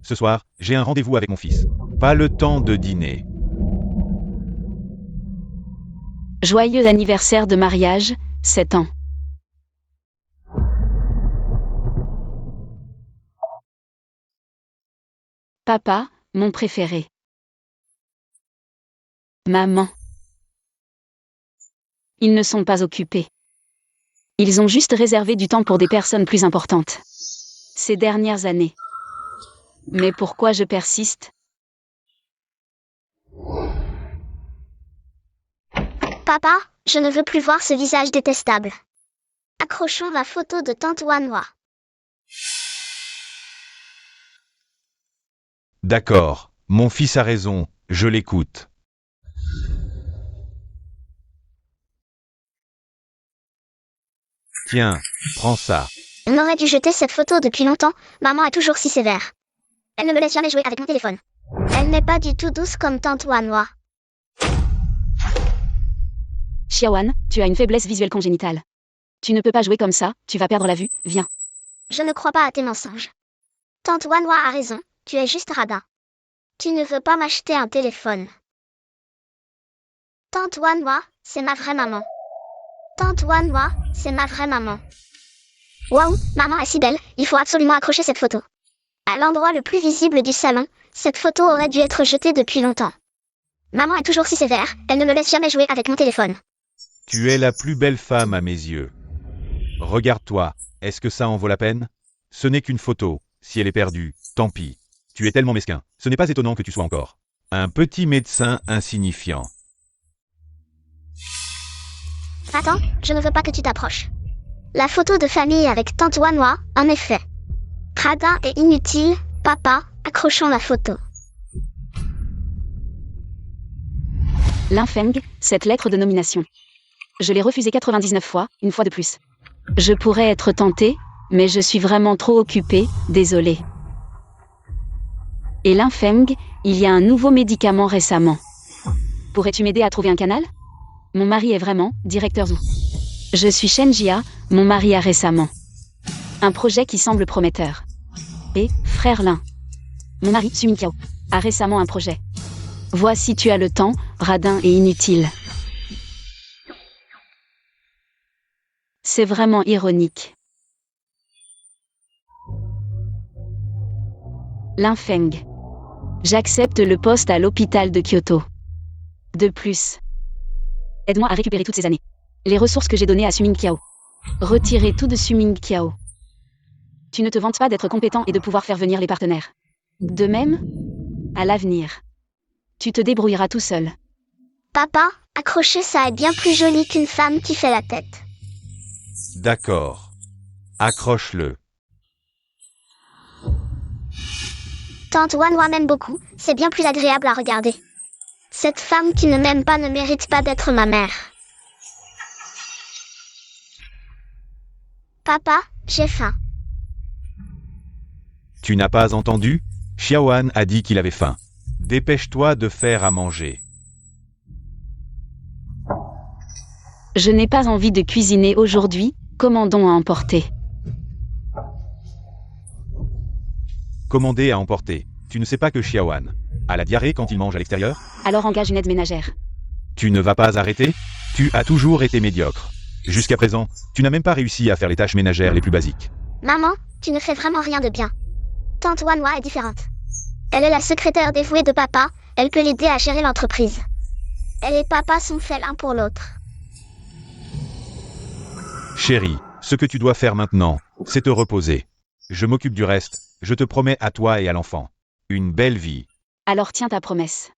Ce soir, j'ai un rendez-vous avec mon fils. Pas le temps de dîner. Joyeux anniversaire de mariage, 7 ans. Papa, mon préféré. Maman. Ils ne sont pas occupés. Ils ont juste réservé du temps pour des personnes plus importantes. Ces dernières années. Mais pourquoi je persiste? Papa, je ne veux plus voir ce visage détestable. Accrochons la photo de tante Wanwa. D'accord, mon fils a raison, je l'écoute. Tiens, prends ça. On aurait dû jeter cette photo depuis longtemps, maman est toujours si sévère. Elle ne me laisse jamais jouer avec mon téléphone. Elle n'est pas du tout douce comme tante Wanwa. Xiaoan, tu as une faiblesse visuelle congénitale. Tu ne peux pas jouer comme ça, tu vas perdre la vue, viens. Je ne crois pas à tes mensonges. Tante Wanwa a raison, tu es juste radin. Tu ne veux pas m'acheter un téléphone. Tante Wanwa, c'est ma vraie maman. Tante Wanwa, c'est ma vraie maman. Waouh, maman est si belle, il faut absolument accrocher cette photo. À l'endroit le plus visible du salon, cette photo aurait dû être jetée depuis longtemps. Maman est toujours si sévère, elle ne me laisse jamais jouer avec mon téléphone. Tu es la plus belle femme à mes yeux. Regarde-toi, est-ce que ça en vaut la peine? Ce n'est qu'une photo, si elle est perdue, tant pis. Tu es tellement mesquin, ce n'est pas étonnant que tu sois encore un petit médecin insignifiant. Attends, je ne veux pas que tu t'approches. La photo de famille avec tante Wanwa, en effet. Radin et inutile, papa, accrochons la photo. Linfeng, cette lettre de nomination. Je l'ai refusée 99 fois, une fois de plus. Je pourrais être tentée, mais je suis vraiment trop occupée, désolée. Et Linfeng, il y a un nouveau médicament récemment. Pourrais-tu m'aider à trouver un canal? Mon mari est vraiment directeur Zhu. Je suis Shen Jia, mon mari a récemment. Un projet qui semble prometteur. Et, frère Lin. Mon mari, Sumin Kiao, a récemment un projet. Vois si tu as le temps, radin et inutile. C'est vraiment ironique. Linfeng. J'accepte le poste à l'hôpital de Kyoto. De plus. Aide-moi à récupérer toutes ces années. Les ressources que j'ai données à Suming Kiao. Retirer tout de Suming Kiao. Tu ne te vantes pas d'être compétent et de pouvoir faire venir les partenaires. De même, à l'avenir. Tu te débrouilleras tout seul. Papa, accrocher ça est bien plus joli qu'une femme qui fait la tête. D'accord. Accroche-le. Tante Wanwa m'aime beaucoup, c'est bien plus agréable à regarder. Cette femme qui ne m'aime pas ne mérite pas d'être ma mère. Papa, j'ai faim. Tu n'as pas entendu? Xiaoan a dit qu'il avait faim. Dépêche-toi de faire à manger. Je n'ai pas envie de cuisiner aujourd'hui, commandons à emporter. Commander à emporter. Tu ne sais pas que Xiaoan a la diarrhée quand il mange à l'extérieur? Alors engage une aide ménagère. Tu ne vas pas arrêter? Tu as toujours été médiocre. Jusqu'à présent, tu n'as même pas réussi à faire les tâches ménagères les plus basiques. Maman, tu ne fais vraiment rien de bien. Tante Wanwa est différente. Elle est la secrétaire dévouée de papa, elle peut l'aider à gérer l'entreprise. Elle et papa sont faits l'un pour l'autre. Chérie, ce que tu dois faire maintenant, c'est te reposer. Je m'occupe du reste, je te promets à toi et à l'enfant. Une belle vie. Alors tiens ta promesse.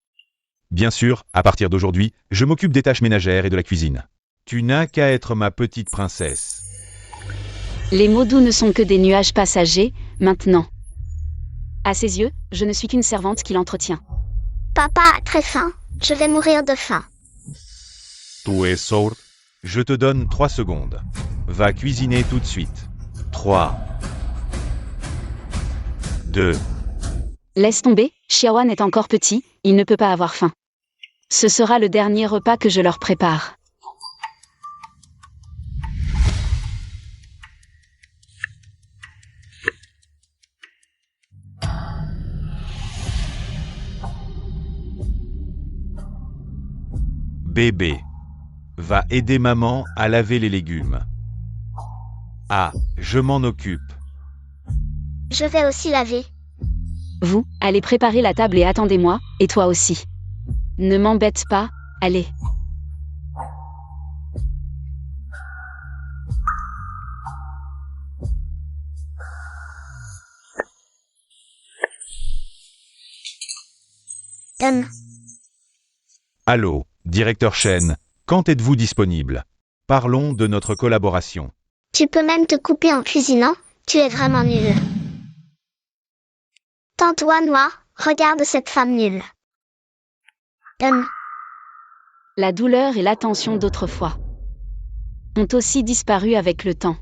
Bien sûr, à partir d'aujourd'hui, je m'occupe des tâches ménagères et de la cuisine. Tu n'as qu'à être ma petite princesse. Les mots doux ne sont que des nuages passagers, maintenant. À ses yeux, je ne suis qu'une servante qui l'entretient. Papa a très faim, je vais mourir de faim. Tu es sourd? Je te donne 3 secondes. Va cuisiner tout de suite. 3, 2, Laisse tomber, Xiaoan est encore petit, il ne peut pas avoir faim. Ce sera le dernier repas que je leur prépare. Bébé. Va aider maman à laver les légumes. Ah, je m'en occupe. Je vais aussi laver. Vous, allez préparer la table et attendez-moi, et toi aussi. Ne m'embête pas, allez. Allô, directeur Chen, quand êtes-vous disponible? Parlons de notre collaboration. Tu peux même te couper en cuisinant, tu es vraiment nul. Tante Wanwa, regarde cette femme nulle. La douleur et l'attention d'autrefois ont aussi disparu avec le temps.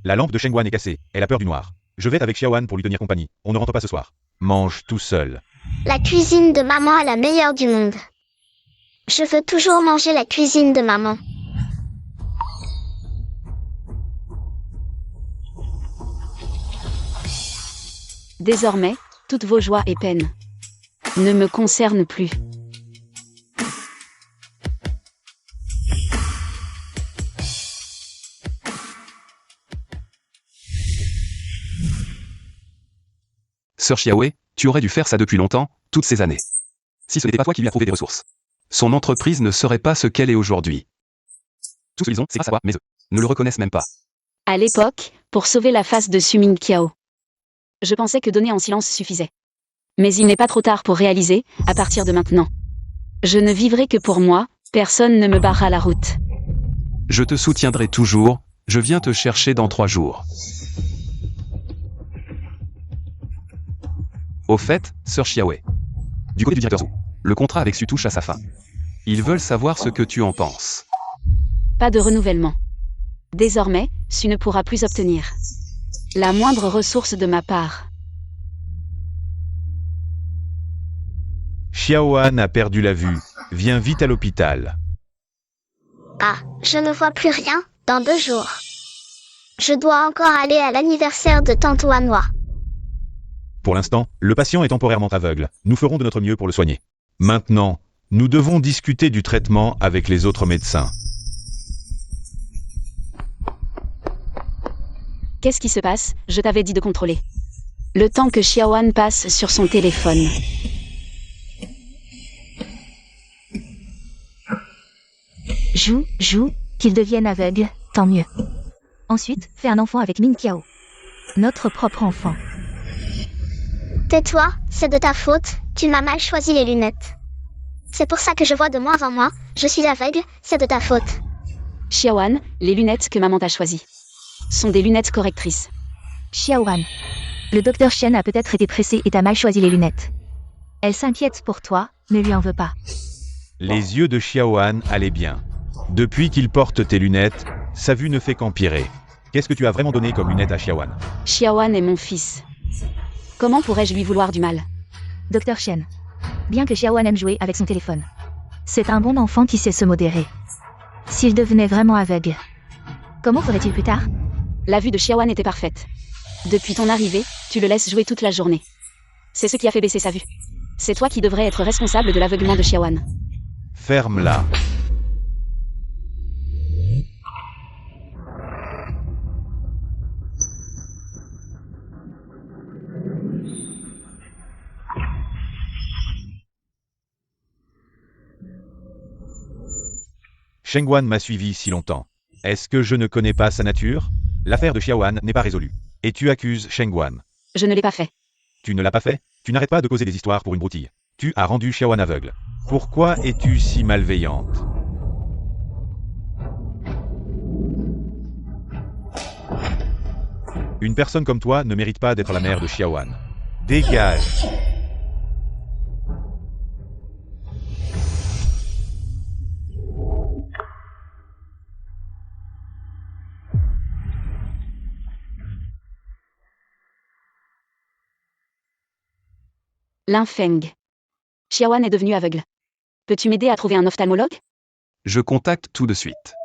La lampe de Shengwan est cassée, elle a peur du noir. Je vais avec Xiaowan pour lui tenir compagnie, on ne rentre pas ce soir. Mange tout seul. La cuisine de maman est la meilleure du monde. Je veux toujours manger la cuisine de maman. Désormais, toutes vos joies et peines ne me concernent plus. Sœur Xiaowei, tu aurais dû faire ça depuis longtemps, toutes ces années. Si ce n'était pas toi qui lui as trouvé des ressources. Son entreprise ne serait pas ce qu'elle est aujourd'hui. Tout ce qu'ils ont, c'est grâce à toi, mais eux ne le reconnaissent même pas. À l'époque, pour sauver la face de Sumin Kiao, je pensais que donner en silence suffisait. Mais il n'est pas trop tard pour réaliser, à partir de maintenant. Je ne vivrai que pour moi, personne ne me barrera la route. Je te soutiendrai toujours, je viens te chercher dans 3 jours. Au fait, sœur Xiaowei. Du côté du directeur Zhu, le contrat avec Su touche à sa fin. Ils veulent savoir ce que tu en penses. Pas de renouvellement. Désormais, Su ne pourra plus obtenir la moindre ressource de ma part. Xiaowan a perdu la vue, viens vite à l'hôpital. Ah, je ne vois plus rien, dans 2 jours. Je dois encore aller à l'anniversaire de Tante Wanwa. Pour l'instant, le patient est temporairement aveugle, nous ferons de notre mieux pour le soigner. Maintenant, nous devons discuter du traitement avec les autres médecins. Qu'est-ce qui se passe? Je t'avais dit de contrôler. Le temps que Xiaowan passe sur son téléphone. Joue, qu'il devienne aveugle, tant mieux. Ensuite, fais un enfant avec Min Kiao. Notre propre enfant. Tais-toi, c'est de ta faute, tu m'as mal choisi les lunettes. C'est pour ça que je vois de moins en moins, je suis aveugle, c'est de ta faute. Xiaowan, les lunettes que maman t'a choisies sont des lunettes correctrices. Xiaowan. Le docteur Shen a peut-être été pressé et t'a mal choisi les lunettes. Elle s'inquiète pour toi, ne lui en veux pas. Les yeux de Xiaowan allaient bien. Depuis qu'il porte tes lunettes, sa vue ne fait qu'empirer. Qu'est-ce que tu as vraiment donné comme lunettes à Xiaowan? Xiaowan est mon fils. Comment pourrais-je lui vouloir du mal? Docteur Shen. Bien que Xiaowan aime jouer avec son téléphone, c'est un bon enfant qui sait se modérer. S'il devenait vraiment aveugle, comment ferait-il plus tard? La vue de Xiaowan était parfaite. Depuis ton arrivée, tu le laisses jouer toute la journée. C'est ce qui a fait baisser sa vue. C'est toi qui devrais être responsable de l'aveuglement de Xiaowan. Ferme-la. Shengwan m'a suivi si longtemps. Est-ce que je ne connais pas sa nature? L'affaire de Xiaowan n'est pas résolue. Et tu accuses Shengwan. Je ne l'ai pas fait. Tu ne l'as pas fait? Tu n'arrêtes pas de causer des histoires pour une broutille. Tu as rendu Xiaowan aveugle. Pourquoi es-tu si malveillante? Une personne comme toi ne mérite pas d'être la mère de Xiaowan. Dégage! Linfeng. Xiaowan est devenu aveugle. Peux-tu m'aider à trouver un ophtalmologue? Je contacte tout de suite.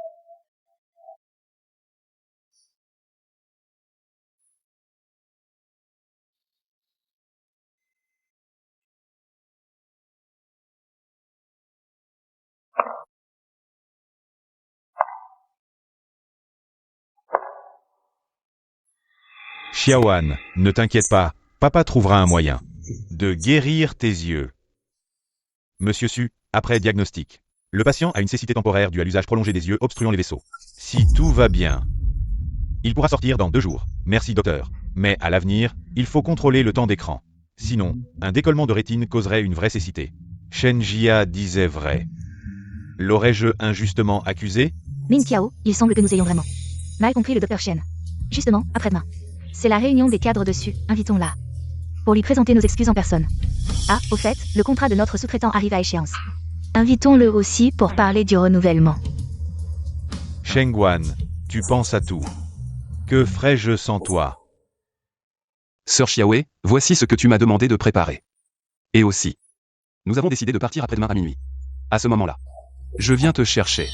Xiaoan, ne t'inquiète pas, papa trouvera un moyen de guérir tes yeux. Monsieur Su, après diagnostic. Le patient a une cécité temporaire due à l'usage prolongé des yeux obstruant les vaisseaux. Si tout va bien, il pourra sortir dans 2 jours. Merci docteur. Mais à l'avenir, il faut contrôler le temps d'écran. Sinon, un décollement de rétine causerait une vraie cécité. Shen Jia disait vrai. L'aurais-je injustement accusé? Min Kiao, il semble que nous ayons vraiment mal compris le Dr. Shen. Justement, après-demain. C'est la réunion des cadres dessus, invitons-la. Pour lui présenter nos excuses en personne. Ah, au fait, le contrat de notre sous-traitant arrive à échéance. Invitons-le aussi pour parler du renouvellement. Shengguan, tu penses à tout. Que ferais-je sans toi? Sœur Xiaowei, voici ce que tu m'as demandé de préparer. Et aussi. Nous avons décidé de partir après-demain à minuit. À ce moment-là. Je viens te chercher.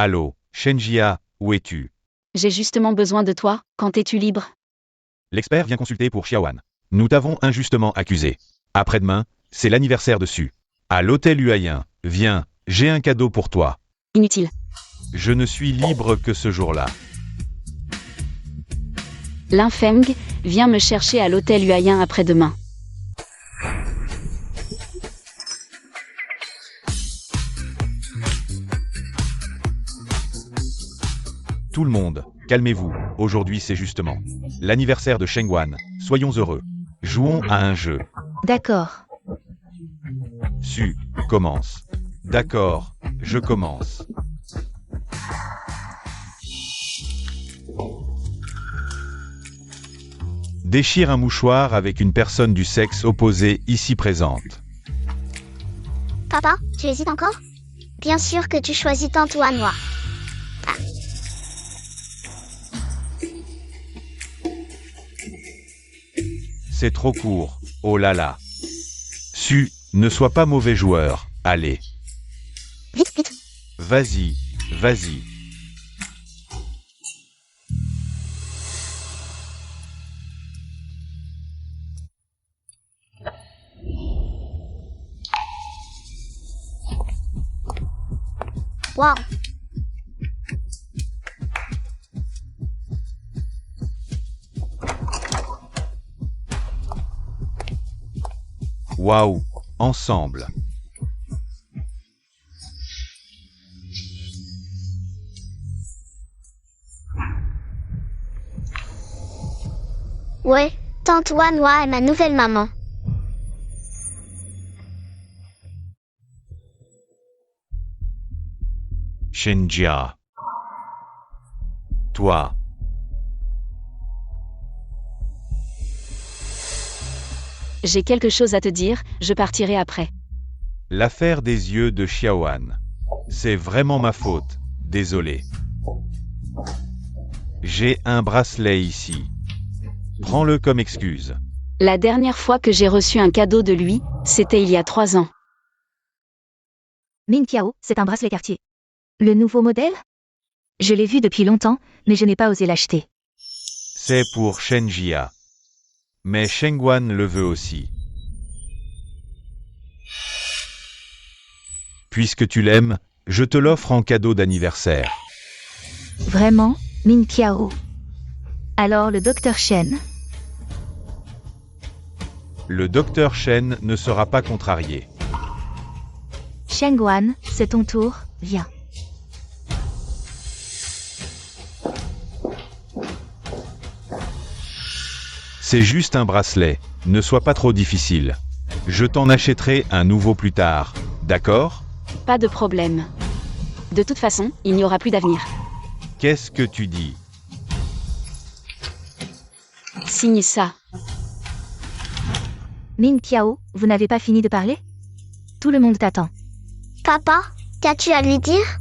Allô, Shenjia, où es-tu? J'ai justement besoin de toi, quand es-tu libre? L'expert vient consulter pour Xiaoan. Nous t'avons injustement accusé. Après-demain, c'est l'anniversaire de Su. À l'hôtel Huayin, viens, j'ai un cadeau pour toi. Inutile. Je ne suis libre que ce jour-là. Linfeng, viens me chercher à l'hôtel Huayin après-demain. Tout le monde, calmez-vous, aujourd'hui c'est justement l'anniversaire de Shengguan, soyons heureux. Jouons à un jeu. D'accord. Su, commence. D'accord, je commence. Déchire un mouchoir avec une personne du sexe opposé ici présente. Papa, tu hésites encore? Bien sûr que tu choisis Tantoine Noir. C'est trop court, oh là là. Su, ne sois pas mauvais joueur, allez. Vite, vite. Vas-y, vas-y. Waouh. Waouh, ensemble. Ouais, Tantoine Noir est ma nouvelle maman. Shenjia. Toi. J'ai quelque chose à te dire, je partirai après. L'affaire des yeux de Xiaoan. C'est vraiment ma faute, désolé. J'ai un bracelet ici. Prends-le comme excuse. La dernière fois que j'ai reçu un cadeau de lui, c'était il y a 3 ans. Min Kiao, c'est un bracelet Cartier. Le nouveau modèle? Je l'ai vu depuis longtemps, mais je n'ai pas osé l'acheter. C'est pour Shenjia. Mais Shengguan le veut aussi. Puisque tu l'aimes, je te l'offre en cadeau d'anniversaire. Vraiment, Min Kiao. Alors le Dr. Shen? Le docteur Shen ne sera pas contrarié. Shengguan, c'est ton tour, viens. C'est juste un bracelet, ne sois pas trop difficile. Je t'en achèterai un nouveau plus tard, d'accord? Pas de problème. De toute façon, il n'y aura plus d'avenir. Qu'est-ce que tu dis? Signe ça. Min Kiao, vous n'avez pas fini de parler? Tout le monde t'attend. Papa, qu'as-tu à lui dire?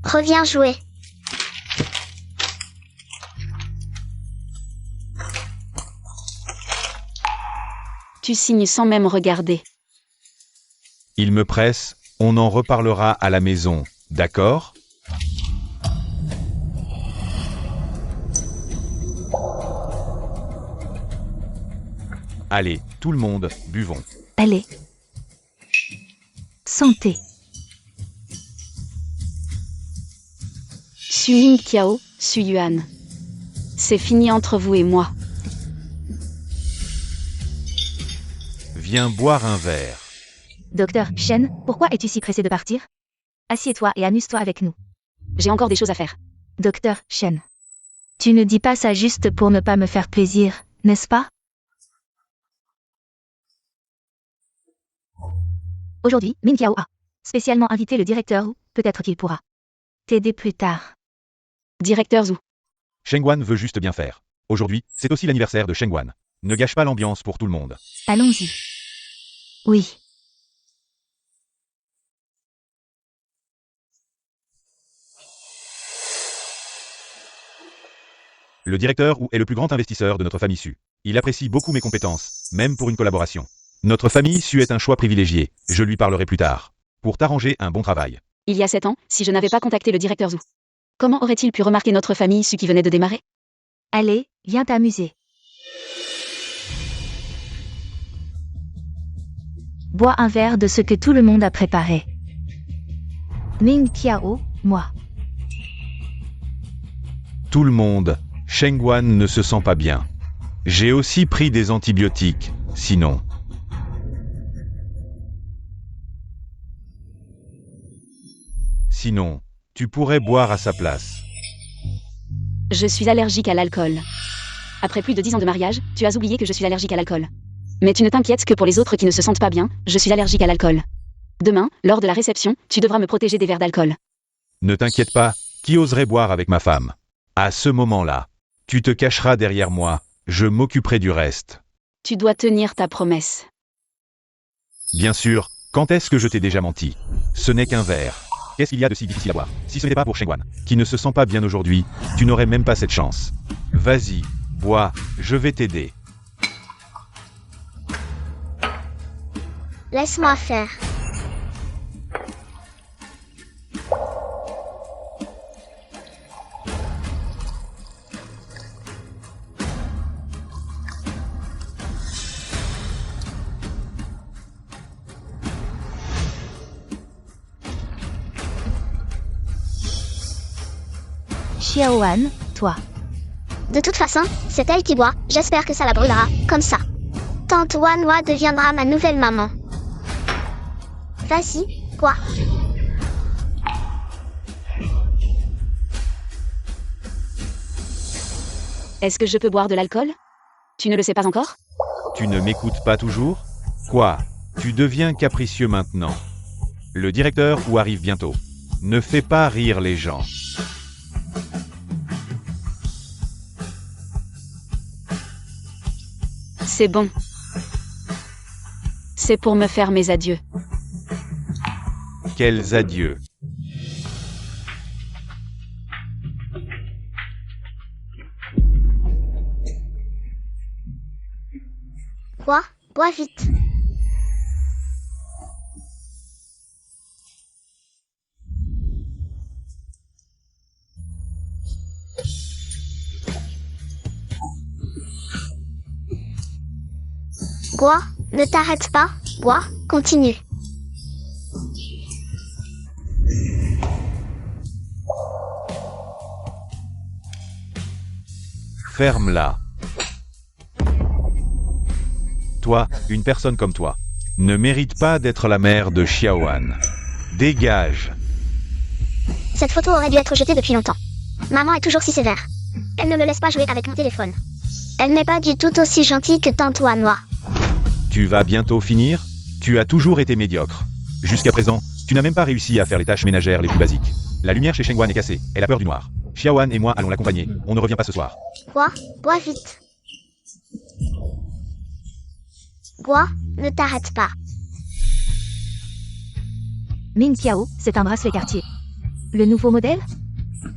Reviens jouer. Tu signes sans même regarder. Il me presse, on en reparlera à la maison, d'accord? Allez, tout le monde, buvons. Allez. Santé. Su Ming Kiao, Su Yuan. C'est fini entre vous et moi. Viens boire un verre. Docteur Shen, pourquoi es-tu si pressé de partir? Assieds-toi et amuse-toi avec nous. J'ai encore des choses à faire. Docteur Shen. Tu ne dis pas ça juste pour ne pas me faire plaisir, n'est-ce pas? Aujourd'hui, Min Kiao a spécialement invité le directeur Wu, peut-être qu'il pourra t'aider plus tard. Directeur Zhu. Shengguan veut juste bien faire. Aujourd'hui, c'est aussi l'anniversaire de Shengguan. Ne gâche pas l'ambiance pour tout le monde. Allons-y. Oui. Le directeur Wu est le plus grand investisseur de notre famille Su. Il apprécie beaucoup mes compétences, même pour une collaboration. Notre famille Su est un choix privilégié, je lui parlerai plus tard. Pour t'arranger un bon travail. Il y a 7 ans, si je n'avais pas contacté le directeur Zhu, comment aurait-il pu remarquer notre famille Su qui venait de démarrer? Allez, viens t'amuser. Bois un verre de ce que tout le monde a préparé. Ming Kiao, moi. Tout le monde, Shengguan ne se sent pas bien. J'ai aussi pris des antibiotiques, sinon. Sinon, tu pourrais boire à sa place. Je suis allergique à l'alcool. Après plus de 10 ans de mariage, tu as oublié que je suis allergique à l'alcool. Mais tu ne t'inquiètes que pour les autres qui ne se sentent pas bien, je suis allergique à l'alcool. Demain, lors de la réception, tu devras me protéger des verres d'alcool. Ne t'inquiète pas, qui oserait boire avec ma femme? À ce moment-là, tu te cacheras derrière moi, je m'occuperai du reste. Tu dois tenir ta promesse. Bien sûr, quand est-ce que je t'ai déjà menti? Ce n'est qu'un verre. Qu'est-ce qu'il y a de si difficile à boire? Si ce n'était pas pour Shengguan, qui ne se sent pas bien aujourd'hui, tu n'aurais même pas cette chance. Vas-y, bois, je vais t'aider. Laisse-moi faire. Xiaoan, toi. De toute façon, c'est elle qui boit, j'espère que ça la brûlera, comme ça. Tante Wanhua deviendra ma nouvelle maman. Vas-y, quoi? Est-ce que je peux boire de l'alcool? Tu ne le sais pas encore? Tu ne m'écoutes pas toujours? Quoi? Tu deviens capricieux maintenant. Le directeur Wu arrive bientôt. Ne fais pas rire les gens. C'est bon. C'est pour me faire mes adieux. Quels adieux. Quoi? Bois vite. Bois, ne t'arrête pas, bois, continue. Ferme-la. Toi, une personne comme toi, ne mérite pas d'être la mère de Xiaoan. Dégage. Cette photo aurait dû être jetée depuis longtemps. Maman est toujours si sévère. Elle ne me laisse pas jouer avec mon téléphone. Elle n'est pas du tout aussi gentille que tante Wanhua. Tu vas bientôt finir? Tu as toujours été médiocre. Jusqu'à présent, tu n'as même pas réussi à faire les tâches ménagères les plus basiques. La lumière chez Shengguan est cassée, elle a peur du noir. Xiaoan et moi allons l'accompagner, on ne revient pas ce soir. Bois, bois vite. Bois, ne t'arrête pas. Ming Kiao, c'est un bracelet Cartier. Le nouveau modèle?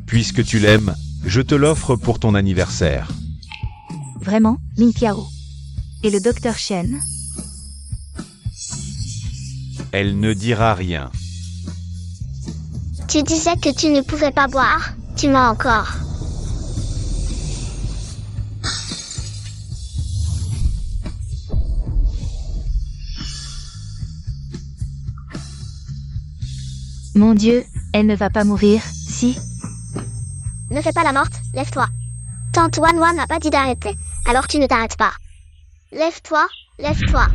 Puisque tu l'aimes, je te l'offre pour ton anniversaire. Vraiment, Ming Kiao. Et le docteur Shen? Elle ne dira rien. Tu disais que tu ne pouvais pas boire, tu mens encore. Mon Dieu, elle ne va pas mourir, si. Ne fais pas la morte, lève-toi. Tante Wanwa n'a pas dit d'arrêter, alors tu ne t'arrêtes pas. Lève-toi, lève-toi.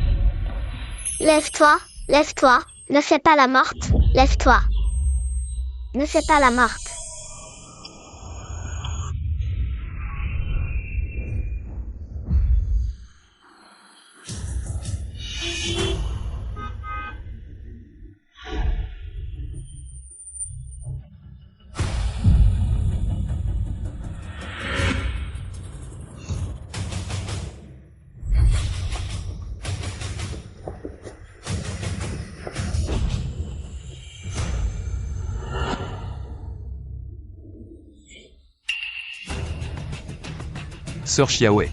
Lève-toi, lève-toi. Ne fais pas la morte, lève-toi. Ne fais pas la morte. Sœur Xiaowei.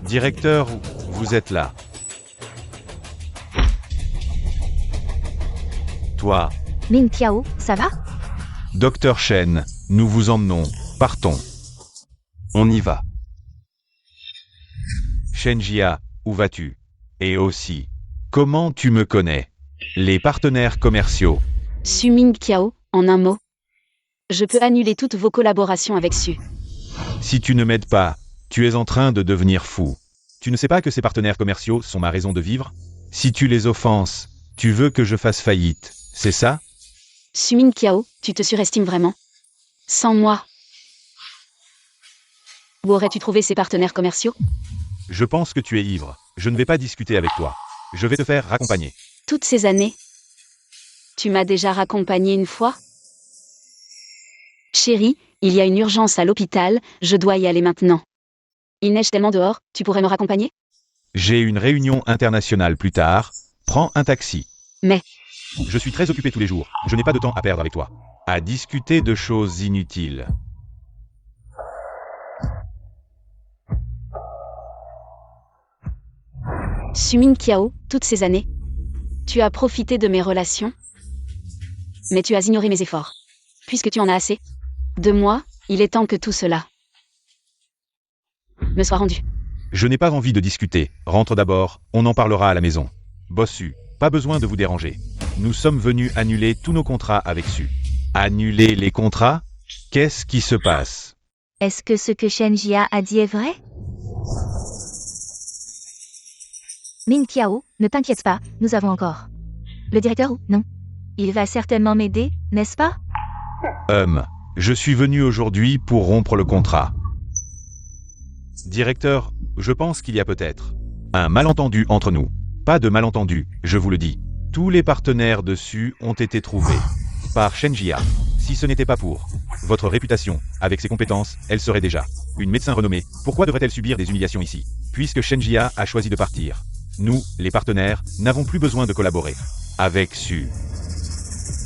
Directeur, vous êtes là. Toi, Ming Tiao, ça va? Docteur Shen, nous vous emmenons. Partons. On y va. Shenjia, où vas-tu? Et aussi, comment tu me connais? Les partenaires commerciaux. Su Ming Kiao, en un mot. Je peux annuler toutes vos collaborations avec Su. Si tu ne m'aides pas, tu es en train de devenir fou. Tu ne sais pas que ces partenaires commerciaux sont ma raison de vivre? Si tu les offenses, tu veux que je fasse faillite, c'est ça? Su Ming Kiao, tu te surestimes vraiment? Sans moi. Où aurais-tu trouvé ces partenaires commerciaux? Je pense que tu es ivre. Je ne vais pas discuter avec toi. Je vais te faire raccompagner. Toutes ces années. Tu m'as déjà raccompagné une fois? Chérie, il y a une urgence à l'hôpital, je dois y aller maintenant. Il neige tellement dehors, tu pourrais me raccompagner? J'ai une réunion internationale plus tard. Prends un taxi. Mais, Je suis très occupé tous les jours. Je n'ai pas de temps à perdre avec toi. À discuter de choses inutiles. Su Ming Kiao, toutes ces années. Tu as profité de mes relations? Mais tu as ignoré mes efforts. Puisque tu en as assez de moi, il est temps que tout cela me soit rendu. Je n'ai pas envie de discuter. Rentre d'abord, on en parlera à la maison. Bossu, pas besoin de vous déranger. Nous sommes venus annuler tous nos contrats avec Su. Annuler les contrats? Qu'est-ce qui se passe? Est-ce que ce que Shen Jia a dit est vrai? Ming Tiao, ne t'inquiète pas, nous avons encore. Le directeur ou non? Il va certainement m'aider, n'est-ce pas? Je suis venu aujourd'hui pour rompre le contrat. Directeur, je pense qu'il y a peut-être un malentendu entre nous. Pas de malentendu, je vous le dis. Tous les partenaires dessus ont été trouvés par Shenjia. Si ce n'était pas pour votre réputation, avec ses compétences, elle serait déjà une médecin renommée. Pourquoi devrait-elle subir des humiliations ici? Puisque Shenjia a choisi de partir. Nous, les partenaires, n'avons plus besoin de collaborer avec Su.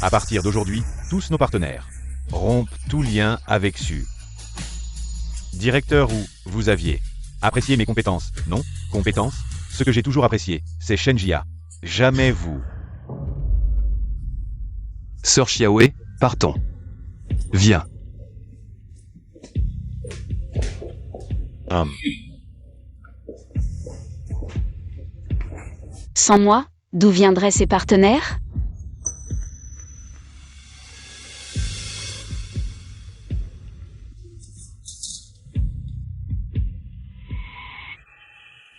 À partir d'aujourd'hui, tous nos partenaires rompent tout lien avec Su. Directeur, où vous aviez apprécié mes compétences, non? Compétences? Ce que j'ai toujours apprécié, c'est Shenjia. Jamais vous. Sœur Xiaowei, partons. Viens. Sans moi, d'où viendraient ces partenaires?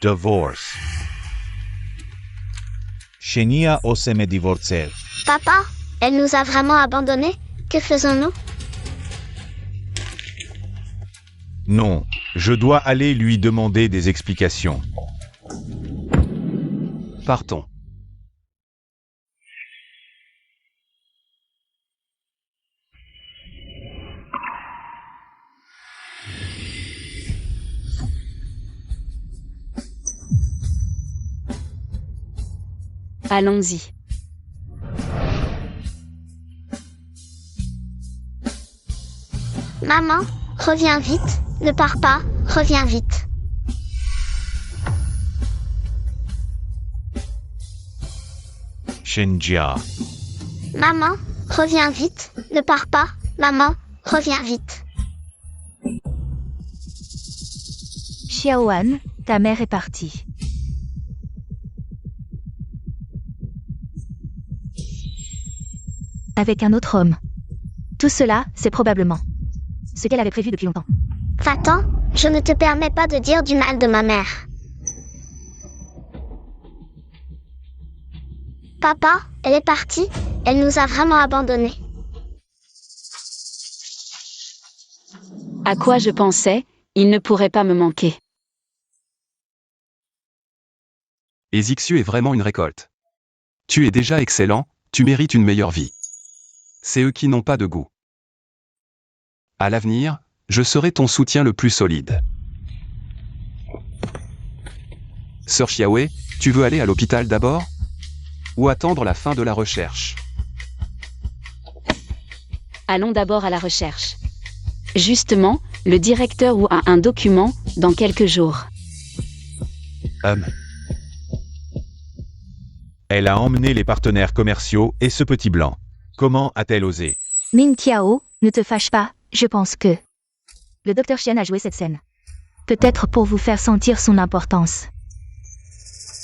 Divorce. Shenia o se me divorcer. Papa, elle nous a vraiment abandonnés? Que faisons-nous? Non, je dois aller lui demander des explications. Partons. Allons-y. Maman, reviens vite. Ne pars pas, reviens vite. Shenjia. Maman, reviens vite. Ne pars pas. Maman, reviens vite. Xiaoan, ta mère est partie. Avec un autre homme. Tout cela, c'est probablement ce qu'elle avait prévu depuis longtemps. Va-t'en, je ne te permets pas de dire du mal de ma mère. Papa, elle est partie. Elle nous a vraiment abandonnés. À quoi je pensais, il ne pourrait pas me manquer. Et Zixu est vraiment une récolte. Tu es déjà excellent, tu mérites une meilleure vie. C'est eux qui n'ont pas de goût. À l'avenir, je serai ton soutien le plus solide. Sœur Xiaowei, tu veux aller à l'hôpital d'abord? Ou attendre la fin de la recherche? Allons d'abord à la recherche. Justement, le directeur ou a un document, dans quelques jours. Elle a emmené les partenaires commerciaux et ce petit blanc. Comment a-t-elle osé? Ming Tiao, ne te fâche pas, je pense que le docteur Chen a joué cette scène. Peut-être pour vous faire sentir son importance.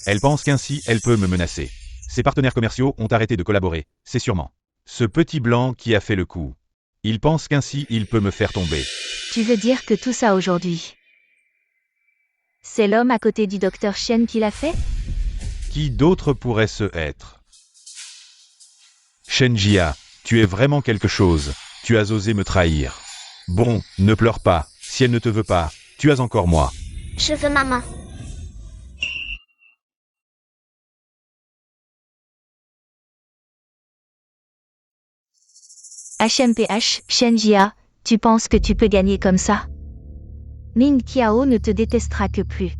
Elle pense qu'ainsi elle peut me menacer. Ses partenaires commerciaux ont arrêté de collaborer, c'est sûrement ce petit blanc qui a fait le coup. Il pense qu'ainsi il peut me faire tomber. Tu veux dire que tout ça aujourd'hui, c'est l'homme à côté du docteur Chen qui l'a fait? Qui d'autre pourrait ce être? Shenjia, tu es vraiment quelque chose. Tu as osé me trahir. Bon, ne pleure pas. Si elle ne te veut pas, tu as encore moi. Je veux maman. HMPH, Shenjia, tu penses que tu peux gagner comme ça? Ming Tiao ne te détestera que plus.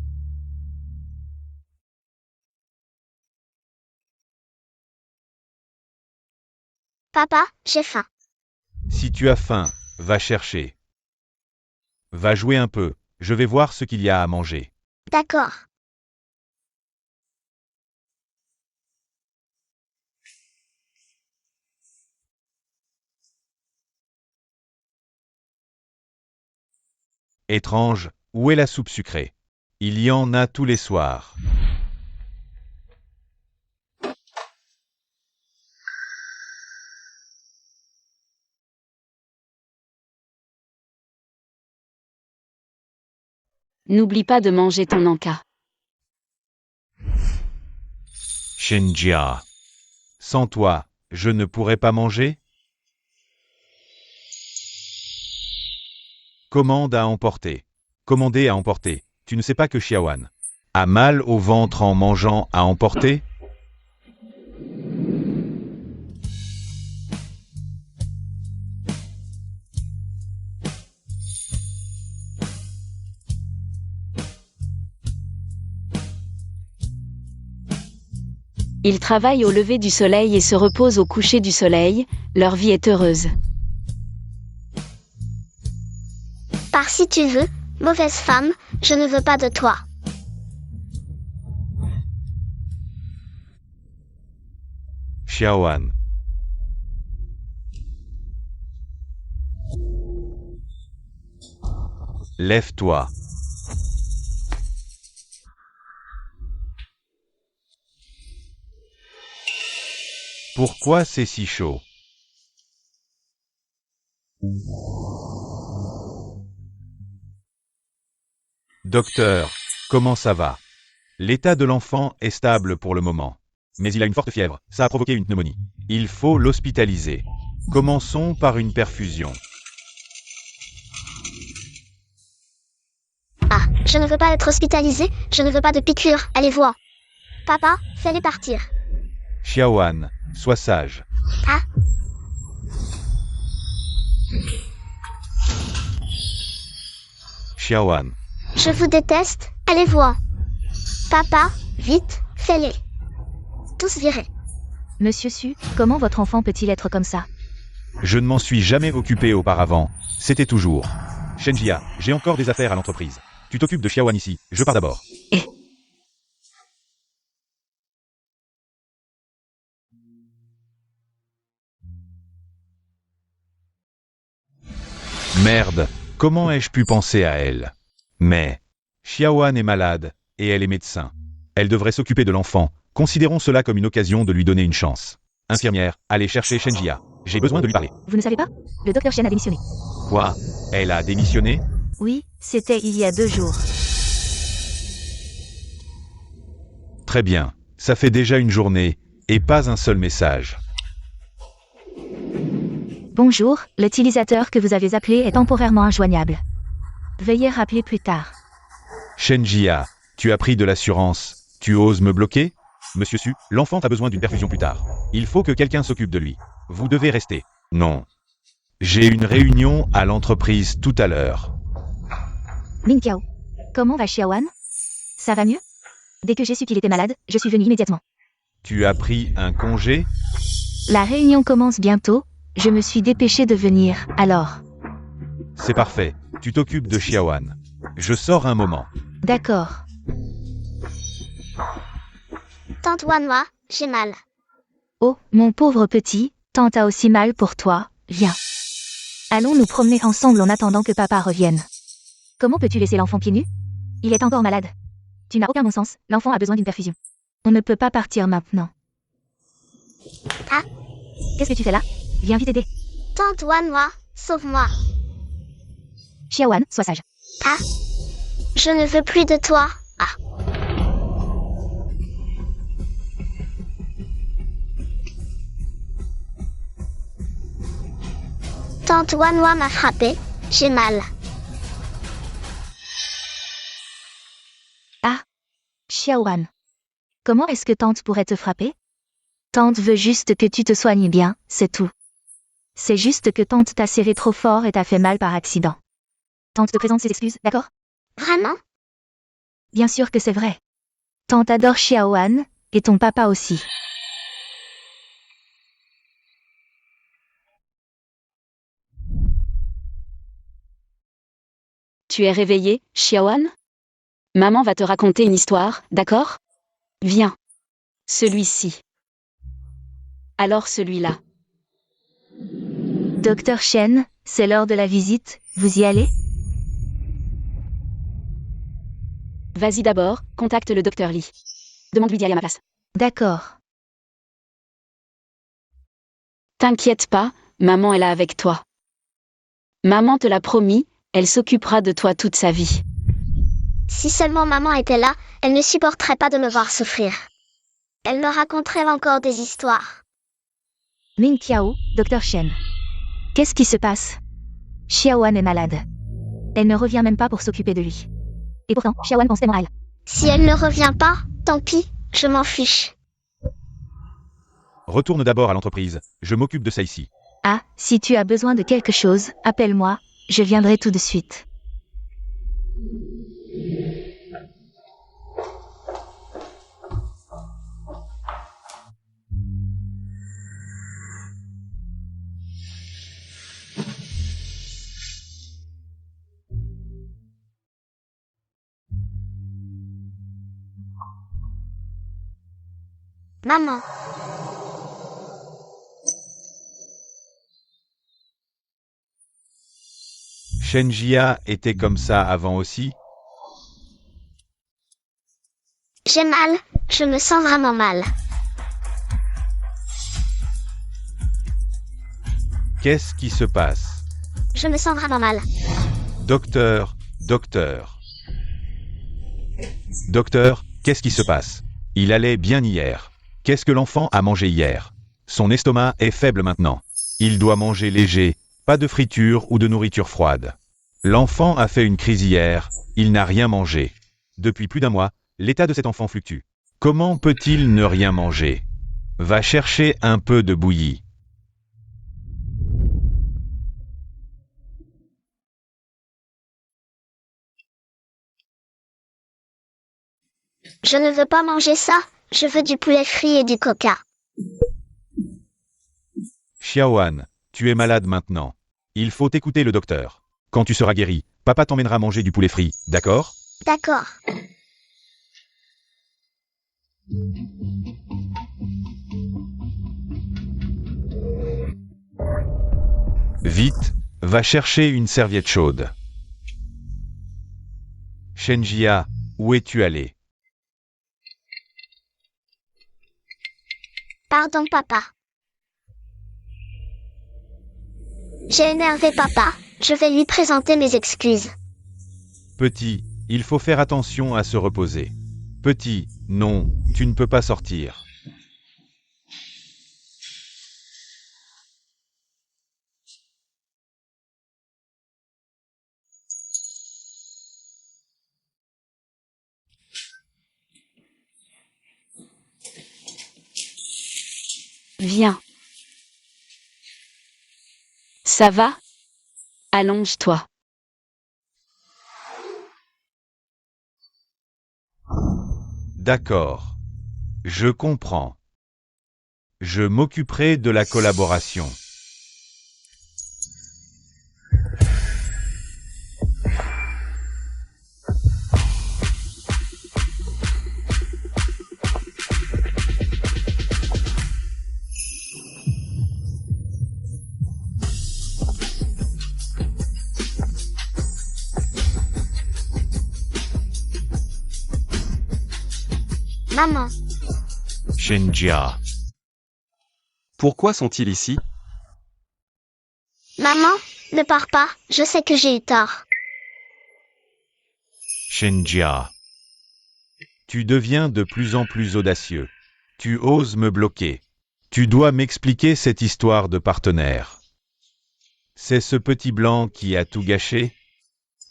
Papa, j'ai faim. Si tu as faim, va chercher. Va jouer un peu. Je vais voir ce qu'il y a à manger. D'accord. Étrange, où est la soupe sucrée? Il y en a tous les soirs. N'oublie pas de manger ton encas. Shenjia. Sans toi, je ne pourrais pas manger? Commande à emporter. Commander à emporter. Tu ne sais pas que Xiaoan a mal au ventre en mangeant à emporter? Ils travaillent au lever du soleil et se reposent au coucher du soleil, leur vie est heureuse. Pars si tu veux, mauvaise femme, je ne veux pas de toi. Xiaoan. Lève-toi. Pourquoi c'est si chaud? Docteur, comment ça va? L'état de l'enfant est stable pour le moment. Mais il a une forte fièvre, ça a provoqué une pneumonie. Il faut l'hospitaliser. Commençons par une perfusion. Ah, je ne veux pas être hospitalisée, je ne veux pas de piqûre, allez voir. Papa, fais-les partir. Xiaoan, sois sage. Ah, Xiaoan, je vous déteste, allez voir. Papa, vite, fais-les. Tous virés. Monsieur Su, comment votre enfant peut-il être comme ça? je ne m'en suis jamais occupé auparavant. C'était toujours. Shenjia, j'ai encore des affaires à l'entreprise. Tu t'occupes de Xiaoan ici, je pars d'abord. Merde, comment ai-je pu penser à elle? Mais, Xiaoan est malade, et elle est médecin. Elle devrait s'occuper de l'enfant, considérons cela comme une occasion de lui donner une chance. Infirmière, allez chercher Shenjia. J'ai besoin de lui parler. Vous ne savez pas? Le docteur Chen a démissionné. Quoi? Elle a démissionné? Oui, c'était il y a 2 jours. Très bien, ça fait déjà une journée, et pas un seul message. Bonjour, l'utilisateur que vous avez appelé est temporairement injoignable. Veuillez rappeler plus tard. Shenjia, tu as pris de l'assurance, tu oses me bloquer? Monsieur Su, l'enfant a besoin d'une perfusion plus tard. Il faut que quelqu'un s'occupe de lui. Vous devez rester. Non. J'ai une réunion à l'entreprise tout à l'heure. Ming Tiao. Comment va Xiaoan? Ça va mieux? Dès que j'ai su qu'il était malade, je suis venue immédiatement. Tu as pris un congé? La réunion commence bientôt, je me suis dépêchée de venir, alors. C'est parfait, tu t'occupes de Xiaoan. Je sors un moment. D'accord. Tante Wanwa, j'ai mal. Oh, mon pauvre petit, tante a aussi mal pour toi, viens. Allons nous promener ensemble en attendant que papa revienne. Comment peux-tu laisser l'enfant pieds nus? Il est encore malade. Tu n'as aucun bon sens, l'enfant a besoin d'une perfusion. On ne peut pas partir maintenant. Ah. Qu'est-ce que tu fais là? Viens vite aider. Tante Wanwa, sauve-moi. Xiaoan, sois sage. Ah. Je ne veux plus de toi. Ah. Tante Wanwa m'a frappé. J'ai mal. Ah. Xiaoan. Comment est-ce que tante pourrait te frapper? Tante veut juste que tu te soignes bien, c'est tout. C'est juste que tante t'a serré trop fort et t'a fait mal par accident. Tante te présente ses excuses, d'accord? Vraiment? Bien sûr que c'est vrai. Tante adore Xiaoan, et ton papa aussi. Tu es réveillé, Xiaoan? Maman va te raconter une histoire, d'accord? Viens. Celui-ci. Alors celui-là. Docteur Chen, c'est l'heure de la visite, vous y allez? Vas-y d'abord, contacte le docteur Li. Demande-lui d'y aller à ma place. D'accord. T'inquiète pas, maman est là avec toi. Maman te l'a promis, elle s'occupera de toi toute sa vie. Si seulement maman était là, elle ne supporterait pas de me voir souffrir. Elle me raconterait encore des histoires. Ming Tiao, Docteur Chen. Qu'est-ce qui se passe? Xiaoan est malade. Elle ne revient même pas pour s'occuper de lui. Et pourtant, Xiaoan pense tellement à elle. Si elle ne revient pas, tant pis, je m'en fiche. Retourne d'abord à l'entreprise, je m'occupe de ça ici. Ah, si tu as besoin de quelque chose, appelle-moi, je viendrai tout de suite. Maman. Shenjia était comme ça avant aussi? J'ai mal, je me sens vraiment mal. Qu'est-ce qui se passe? Je me sens vraiment mal. Docteur, docteur. Docteur, qu'est-ce qui se passe? Il allait bien hier. Qu'est-ce que l'enfant a mangé hier? Son estomac est faible maintenant. Il doit manger léger, pas de friture ou de nourriture froide. L'enfant a fait une crise hier, il n'a rien mangé. Depuis plus d'un mois, l'état de cet enfant fluctue. Comment peut-il ne rien manger? Va chercher un peu de bouillie. Je ne veux pas manger ça, je veux du poulet frit et du coca. Xiaoan, tu es malade maintenant. Il faut écouter le docteur. Quand tu seras guéri, papa t'emmènera manger du poulet frit, d'accord? D'accord. Vite, Va chercher une serviette chaude. Shenjia, où es-tu allé? Pardon, papa. J'ai énervé papa, je vais lui présenter mes excuses. Petit, il faut faire attention à se reposer. Petit, non, tu ne peux pas sortir. Viens. Ça va? Allonge-toi. D'accord. Je comprends. Je m'occuperai de la collaboration. Maman, Shenjia. Pourquoi sont-ils ici? maman, ne pars pas, je sais que j'ai eu tort. Shenjia. Tu deviens de plus en plus audacieux. Tu oses me bloquer. Tu dois m'expliquer cette histoire de partenaire. C'est ce petit blanc qui a tout gâché?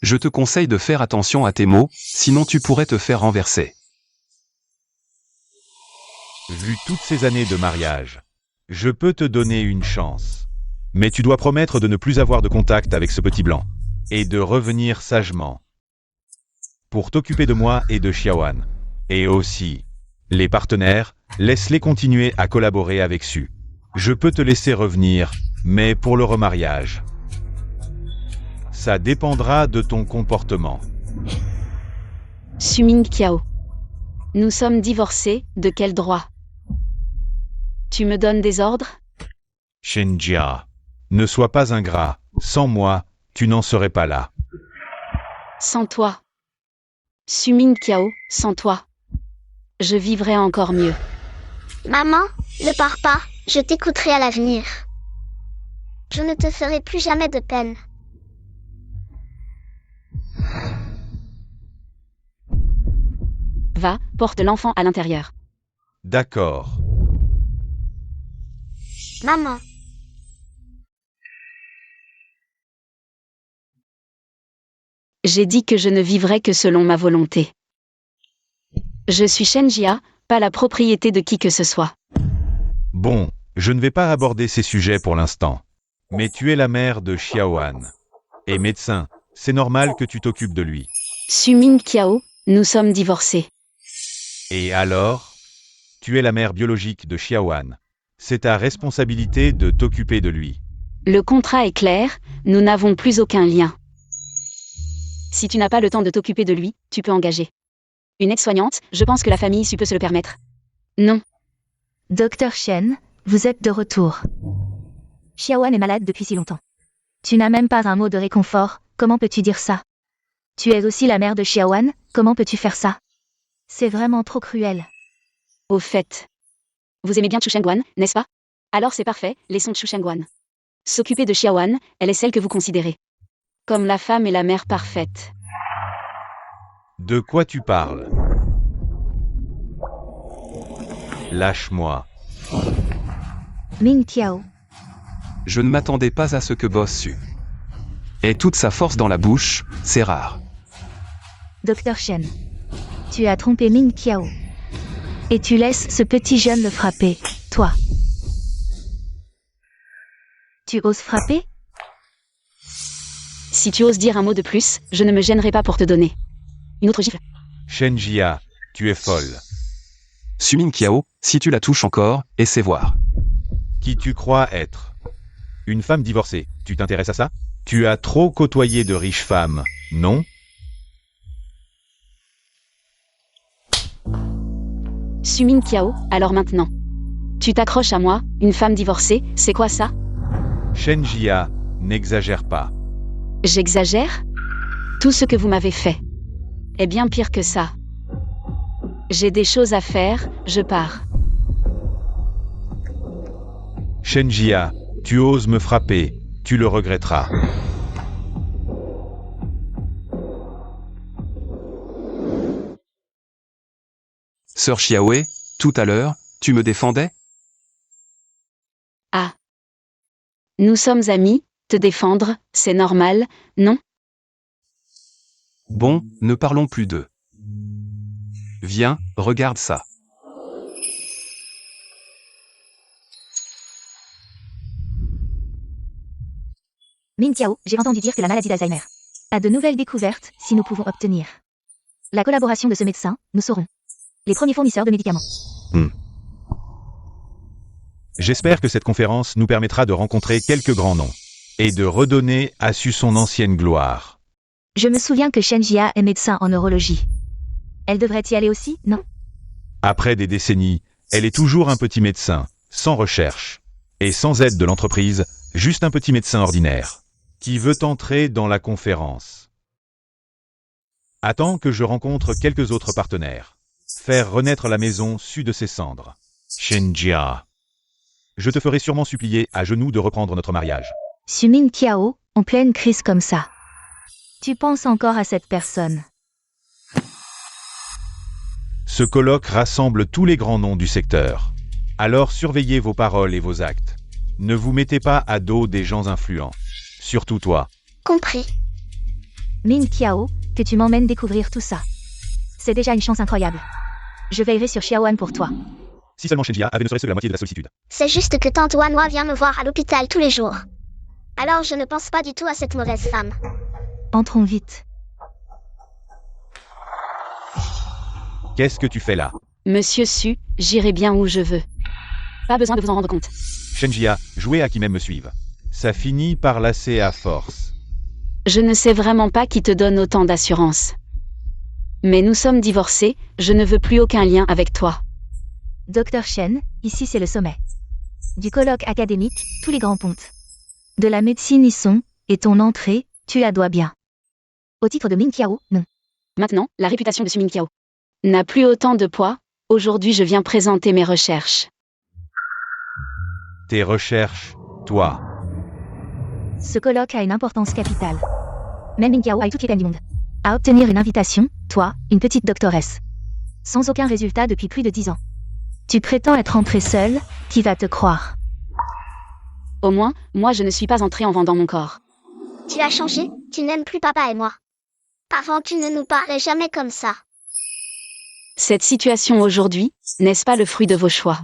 Je te conseille de faire attention à tes mots, sinon tu pourrais te faire renverser. Vu toutes ces années de mariage, je peux te donner une chance. Mais tu dois promettre de ne plus avoir de contact avec ce petit blanc. Et de revenir sagement. Pour t'occuper de moi et de Xiaoan. Et aussi, les partenaires, laisse-les continuer à collaborer avec Su. Je peux te laisser revenir, mais pour le remariage. Ça dépendra de ton comportement. Suming Kiao. Nous sommes divorcés, de quel droit? Tu me donnes des ordres? Shenjia. Ne sois pas ingrat, sans moi, tu n'en serais pas là. Sans toi. Suming Kiao, sans toi. Je vivrai encore mieux. Maman, ne pars pas, je t'écouterai à l'avenir. Je ne te ferai plus jamais de peine. Va, porte l'enfant à l'intérieur. D'accord. Maman, J'ai dit que je ne vivrai que selon ma volonté. Je suis Shenjia, pas la propriété de qui que ce soit. Bon, je ne vais pas aborder ces sujets pour l'instant. Mais tu es la mère de Xiaoan. Et médecin, c'est normal que tu t'occupes de lui. Suming Kiao, nous sommes divorcés. Et alors? Tu es la mère biologique de Xiaoan. C'est ta responsabilité de t'occuper de lui. Le contrat est clair, nous n'avons plus aucun lien. Si tu n'as pas le temps de t'occuper de lui, tu peux engager une aide-soignante, je pense que la famille Su peut se le permettre. Non. Docteur Shen, vous êtes de retour. Xiaoan est malade depuis si longtemps. Tu n'as même pas un mot de réconfort, comment peux-tu dire ça? Tu es aussi la mère de Xiaoan, comment peux-tu faire ça? C'est vraiment trop cruel. Au fait. Vous aimez bien Chu Shengguan, n'est-ce pas? Alors c'est parfait, laissons Chu Shengguan s'occuper de Xiaoan, elle est celle que vous considérez comme la femme et la mère parfaite. De quoi tu parles? Lâche-moi. Ming Tiao. Je ne m'attendais pas à ce que Boss Su ait toute sa force dans la bouche, c'est rare. Docteur Shen. Tu as trompé Ming Tiao. Et tu laisses ce petit jeune le frapper, toi. Tu oses frapper? Si tu oses dire un mot de plus, je ne me gênerai pas pour te donner une autre gifle. Shenjia, tu es folle. Suming Kiao, si tu la touches encore, essaie voir. Qui tu crois être? Une femme divorcée, tu t'intéresses à ça? Tu as trop côtoyé de riches femmes, non? Suming Kiao, alors maintenant. Tu t'accroches à moi, une femme divorcée, c'est quoi ça? Shenjia, N'exagère pas. J'exagère? Tout ce que vous m'avez fait est bien pire que ça. J'ai des choses à faire, je pars. Shenjia, tu oses me frapper, tu le regretteras. Sœur Xiaowei, tout à l'heure, tu me défendais? Ah. Nous sommes amis, te défendre, c'est normal, non? Bon, ne parlons plus d'eux. Viens, regarde ça. Min Tiao, j'ai entendu dire que la maladie d'Alzheimer a de nouvelles découvertes si nous pouvons obtenir la collaboration de ce médecin, nous serons les premiers fournisseurs de médicaments. J'espère que cette conférence nous permettra de rencontrer quelques grands noms et de redonner à Su son ancienne gloire. Je me souviens que Shenjia est médecin en neurologie. Elle devrait y aller aussi, non? Après des décennies, elle est toujours un petit médecin, sans recherche et sans aide de l'entreprise, juste un petit médecin ordinaire qui veut entrer dans la conférence. Attends que je rencontre quelques autres partenaires. Faire renaître la maison Su de ses cendres. Shenjia. Je te ferai sûrement supplier à genoux de reprendre notre mariage. Su Min Tiao, en pleine crise comme ça. Tu penses encore à cette personne? Ce colloque rassemble tous les grands noms du secteur. Alors surveillez vos paroles et vos actes. Ne vous mettez pas à dos des gens influents. Surtout toi. Compris. Min Tiao, que tu m'emmènes découvrir tout ça. C'est déjà une chance incroyable. Je veillerai sur Xiaoan pour toi. Si seulement Shenjia avait ne serait-ce que la moitié de la sollicitude. C'est juste que tante Wanhua vient me voir à l'hôpital tous les jours. Alors je ne pense pas du tout à cette mauvaise femme. Entrons vite. Qu'est-ce que tu fais là? Monsieur Su, j'irai bien où je veux. Pas besoin de vous en rendre compte. Shenjia, jouez à qui même me suive. Ça finit par lasser à force. Je ne sais vraiment pas qui te donne autant d'assurance. Mais nous sommes divorcés, je ne veux plus aucun lien avec toi. Dr Shen, ici c'est le sommet. Du colloque académique, tous les grands pontes. De la médecine y sont, et ton entrée, tu la dois bien. Au titre de Min Tiao, non. Maintenant, la réputation de Su Min Tiao n'a plus autant de poids. Aujourd'hui, je viens présenter mes recherches. Tes recherches, toi. Ce colloque a une importance capitale. Même Min Tiao a eu toutes les peines du monde à obtenir une invitation, toi, une petite doctoresse. Sans aucun résultat depuis plus de 10 ans. Tu prétends être entrée seule, qui va te croire? Au moins, moi je ne suis pas entrée en vendant mon corps. Tu as changé, tu n'aimes plus papa et moi. Avant tu ne nous parlais jamais comme ça. Cette situation aujourd'hui, n'est-ce pas le fruit de vos choix?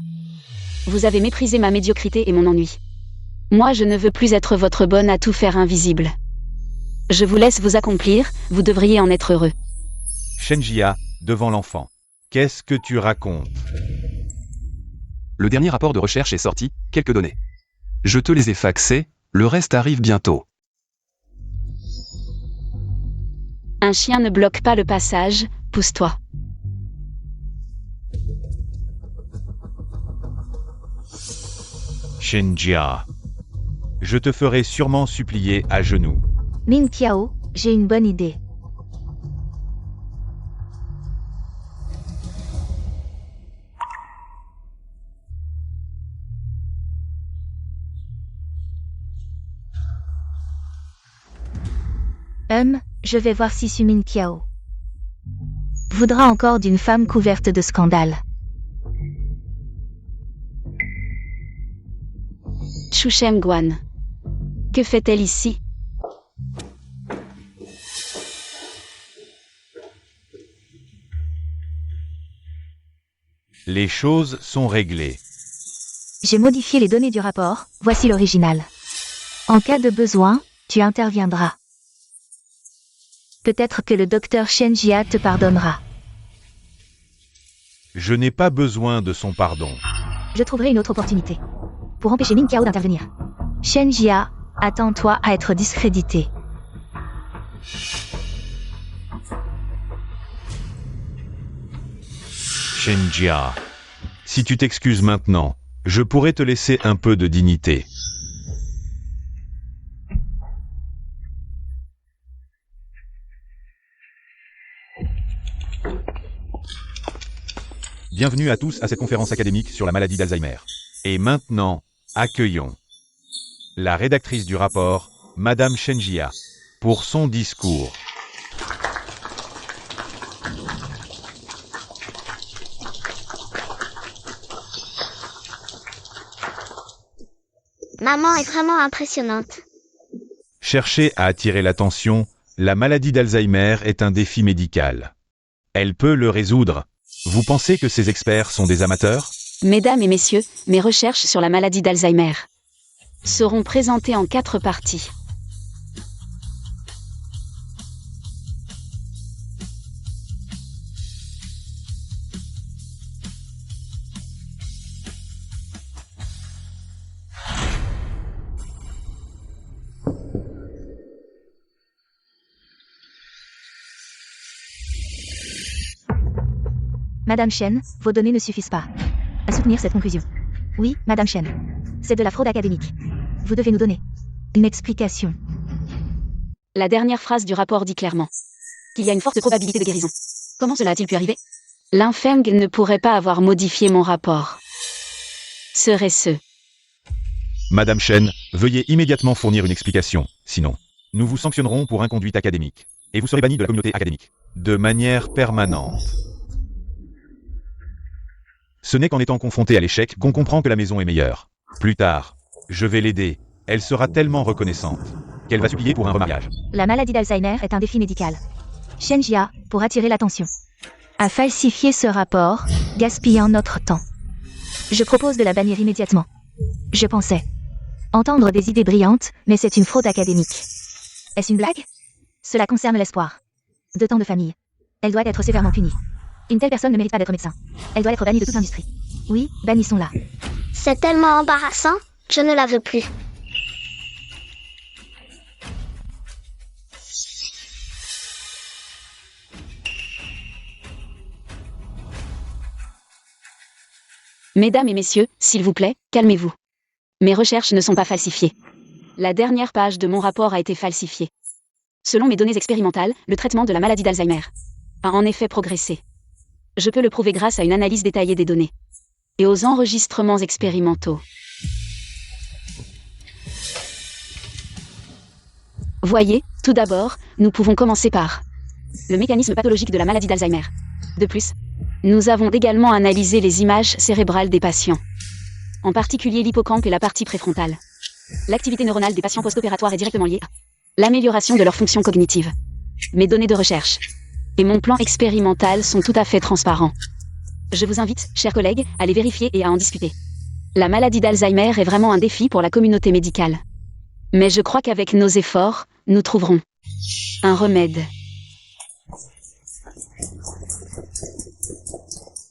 Vous avez méprisé ma médiocrité et mon ennui. Moi je ne veux plus être votre bonne à tout faire invisible. Je vous laisse vous accomplir, vous devriez en être heureux. Shenjia, devant l'enfant. Qu'est-ce que tu racontes? Le dernier rapport de recherche est sorti, quelques données. Je te les ai faxés, le reste arrive bientôt. Un chien ne bloque pas le passage, pousse-toi. Shenjia. Je te ferai sûrement supplier à genoux. Min Tiao, j'ai une bonne idée. Je vais voir si Su Min Tiao voudra encore d'une femme couverte de scandales. Chushem Guan. Que fait-elle ici? Les choses sont réglées. J'ai modifié les données du rapport, voici l'original. En cas de besoin, tu interviendras. Peut-être que le docteur Shenjia te pardonnera. Je n'ai pas besoin de son pardon. Je trouverai une autre opportunité pour empêcher Min Tiao d'intervenir. Shenjia, attends-toi à être discrédité. Shenjia. Si tu t'excuses maintenant, je pourrais te laisser un peu de dignité. Bienvenue à tous à cette conférence académique sur la maladie d'Alzheimer. Et maintenant, accueillons la rédactrice du rapport, Madame Shenjia, pour son discours. Maman est vraiment impressionnante. Chercher à attirer l'attention, la maladie d'Alzheimer est un défi médical. Elle peut le résoudre. Vous pensez que ces experts sont des amateurs? Mesdames et messieurs, mes recherches sur la maladie d'Alzheimer seront présentées en 4 parties. Madame Chen, vos données ne suffisent pas à soutenir cette conclusion. Oui, Madame Chen. C'est de la fraude académique. Vous devez nous donner une explication. La dernière phrase du rapport dit clairement qu'il y a une forte probabilité de guérison. Comment cela a-t-il pu arriver? L'infeng ne pourrait pas avoir modifié mon rapport. Serait-ce? Madame Chen, veuillez immédiatement fournir une explication, sinon, nous vous sanctionnerons pour inconduite académique, et vous serez banni de la communauté académique, de manière permanente. Ce n'est qu'en étant confronté à l'échec qu'on comprend que la maison est meilleure. Plus tard, je vais l'aider. Elle sera tellement reconnaissante qu'elle va supplier pour un remariage. La maladie d'Alzheimer est un défi médical. Shenjia, pour attirer l'attention, a falsifié ce rapport, gaspillant notre temps. Je propose de la bannir immédiatement. Je pensais entendre des idées brillantes, mais c'est une fraude académique. Est-ce une blague? Cela concerne l'espoir de tant de familles. Elle doit être sévèrement punie. Une telle personne ne mérite pas d'être médecin. Elle doit être bannie de toute industrie. Oui, bannissons-la. C'est tellement embarrassant, je ne la veux plus. Mesdames et messieurs, s'il vous plaît, calmez-vous. Mes recherches ne sont pas falsifiées. La dernière page de mon rapport a été falsifiée. Selon mes données expérimentales, le traitement de la maladie d'Alzheimer a en effet progressé. Je peux le prouver grâce à une analyse détaillée des données et aux enregistrements expérimentaux. Voyez, tout d'abord, nous pouvons commencer par le mécanisme pathologique de la maladie d'Alzheimer. De plus, nous avons également analysé les images cérébrales des patients, en particulier l'hippocampe et la partie préfrontale. L'activité neuronale des patients post-opératoires est directement liée à l'amélioration de leur fonction cognitive. Mes données de recherche et mon plan expérimental sont tout à fait transparents. Je vous invite, chers collègues, à les vérifier et à en discuter. La maladie d'Alzheimer est vraiment un défi pour la communauté médicale. Mais je crois qu'avec nos efforts, nous trouverons un remède.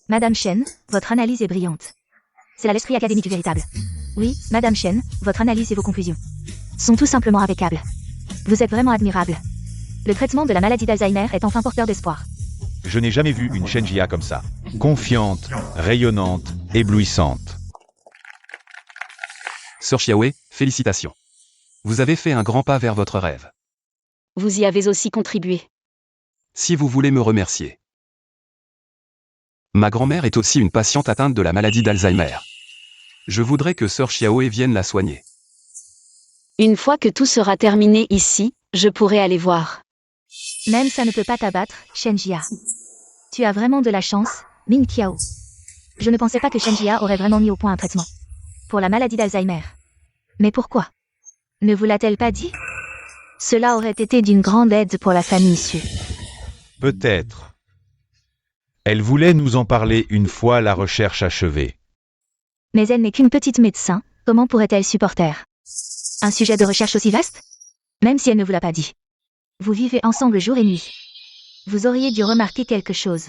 Madame Chen, votre analyse est brillante. C'est là l'esprit académique véritable. Oui, Madame Chen, votre analyse et vos conclusions sont tout simplement impeccables. Vous êtes vraiment admirable. Le traitement de la maladie d'Alzheimer est enfin porteur d'espoir. Je n'ai jamais vu une Shenjia comme ça. Confiante, rayonnante, éblouissante. Sœur Xiaowei, félicitations. Vous avez fait un grand pas vers votre rêve. Vous y avez aussi contribué. Si vous voulez me remercier. Ma grand-mère est aussi une patiente atteinte de la maladie d'Alzheimer. Je voudrais que Sœur Xiaowei vienne la soigner. Une fois que tout sera terminé ici, je pourrai aller voir. Même ça ne peut pas t'abattre, Shenjia. Tu as vraiment de la chance, Ming Qiao. Je ne pensais pas que Shenjia aurait vraiment mis au point un traitement pour la maladie d'Alzheimer. Mais pourquoi? Ne vous l'a-t-elle pas dit? Cela aurait été d'une grande aide pour la famille Su. Peut-être. Elle voulait nous en parler une fois la recherche achevée. Mais elle n'est qu'une petite médecin, comment pourrait-elle supporter un sujet de recherche aussi vaste? Même si elle ne vous l'a pas dit. Vous vivez ensemble jour et nuit. Vous auriez dû remarquer quelque chose.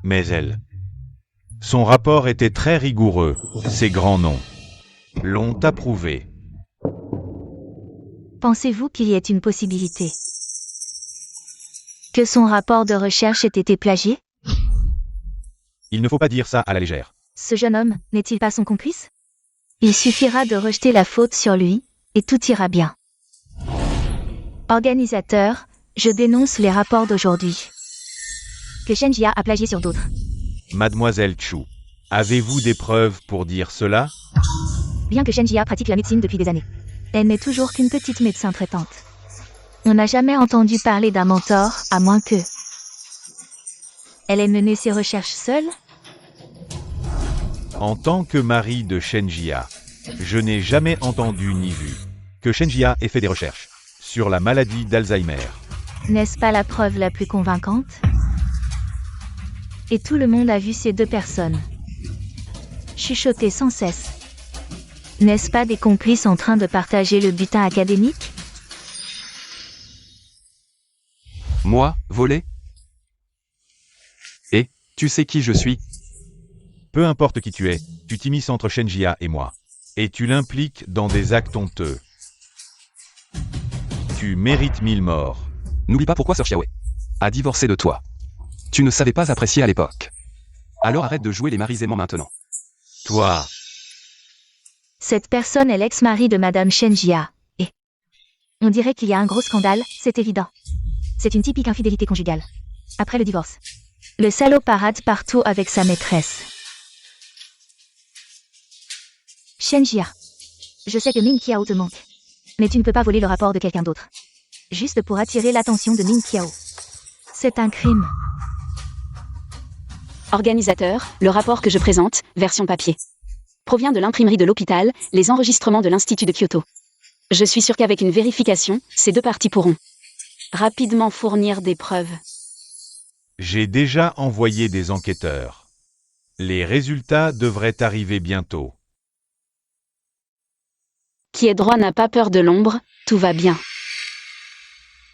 Mais elle. Son rapport était très rigoureux, ses grands noms l'ont approuvé. Pensez-vous qu'il y ait une possibilité que son rapport de recherche ait été plagié? Il ne faut pas dire ça à la légère. Ce jeune homme, n'est-il pas son complice? Il suffira de rejeter la faute sur lui, et tout ira bien. Organisateur, je dénonce les rapports d'aujourd'hui. que Shen Jia a plagié sur d'autres. Mademoiselle Chu, avez-vous des preuves pour dire cela? Bien que Shen Jia pratique la médecine depuis des années, elle n'est toujours qu'une petite médecin traitante. On n'a jamais entendu parler d'un mentor, à moins que... Elle ait mené ses recherches seule? En tant que mari de Shenjia, je n'ai jamais entendu ni vu que Shenjia ait fait des recherches sur la maladie d'Alzheimer. N'est-ce pas la preuve la plus convaincante? Et tout le monde a vu ces deux personnes chuchoter sans cesse. N'est-ce pas des complices en train de partager le butin académique? Moi, voler? Et, tu sais qui je suis? Peu importe qui tu es, tu t'immisces entre Shenjia et moi. Et tu l'impliques dans des actes honteux. Tu mérites 1000 morts. N'oublie pas pourquoi Sir Xiaowei a divorcé de toi. Tu ne savais pas apprécier à l'époque. Alors arrête de jouer les maris aimants maintenant. Toi, Cette personne est l'ex-mari de Madame Shen Jia. Et on dirait qu'il y a un gros scandale, c'est évident. C'est une typique infidélité conjugale. Après le divorce, le salaud parade partout avec sa maîtresse. Shen Jia, je sais que Ming Qiao te manque. Mais tu ne peux pas voler le rapport de quelqu'un d'autre. Juste pour attirer l'attention de Ming Qiao. C'est un crime. Organisateur, le rapport que je présente, version papier, provient de l'imprimerie de l'hôpital, les enregistrements de l'Institut de Kyoto. Je suis sûr qu'avec une vérification, ces deux parties pourront rapidement fournir des preuves. j'ai déjà envoyé des enquêteurs. Les résultats devraient arriver bientôt. Qui est droit n'a pas peur de l'ombre, tout va bien.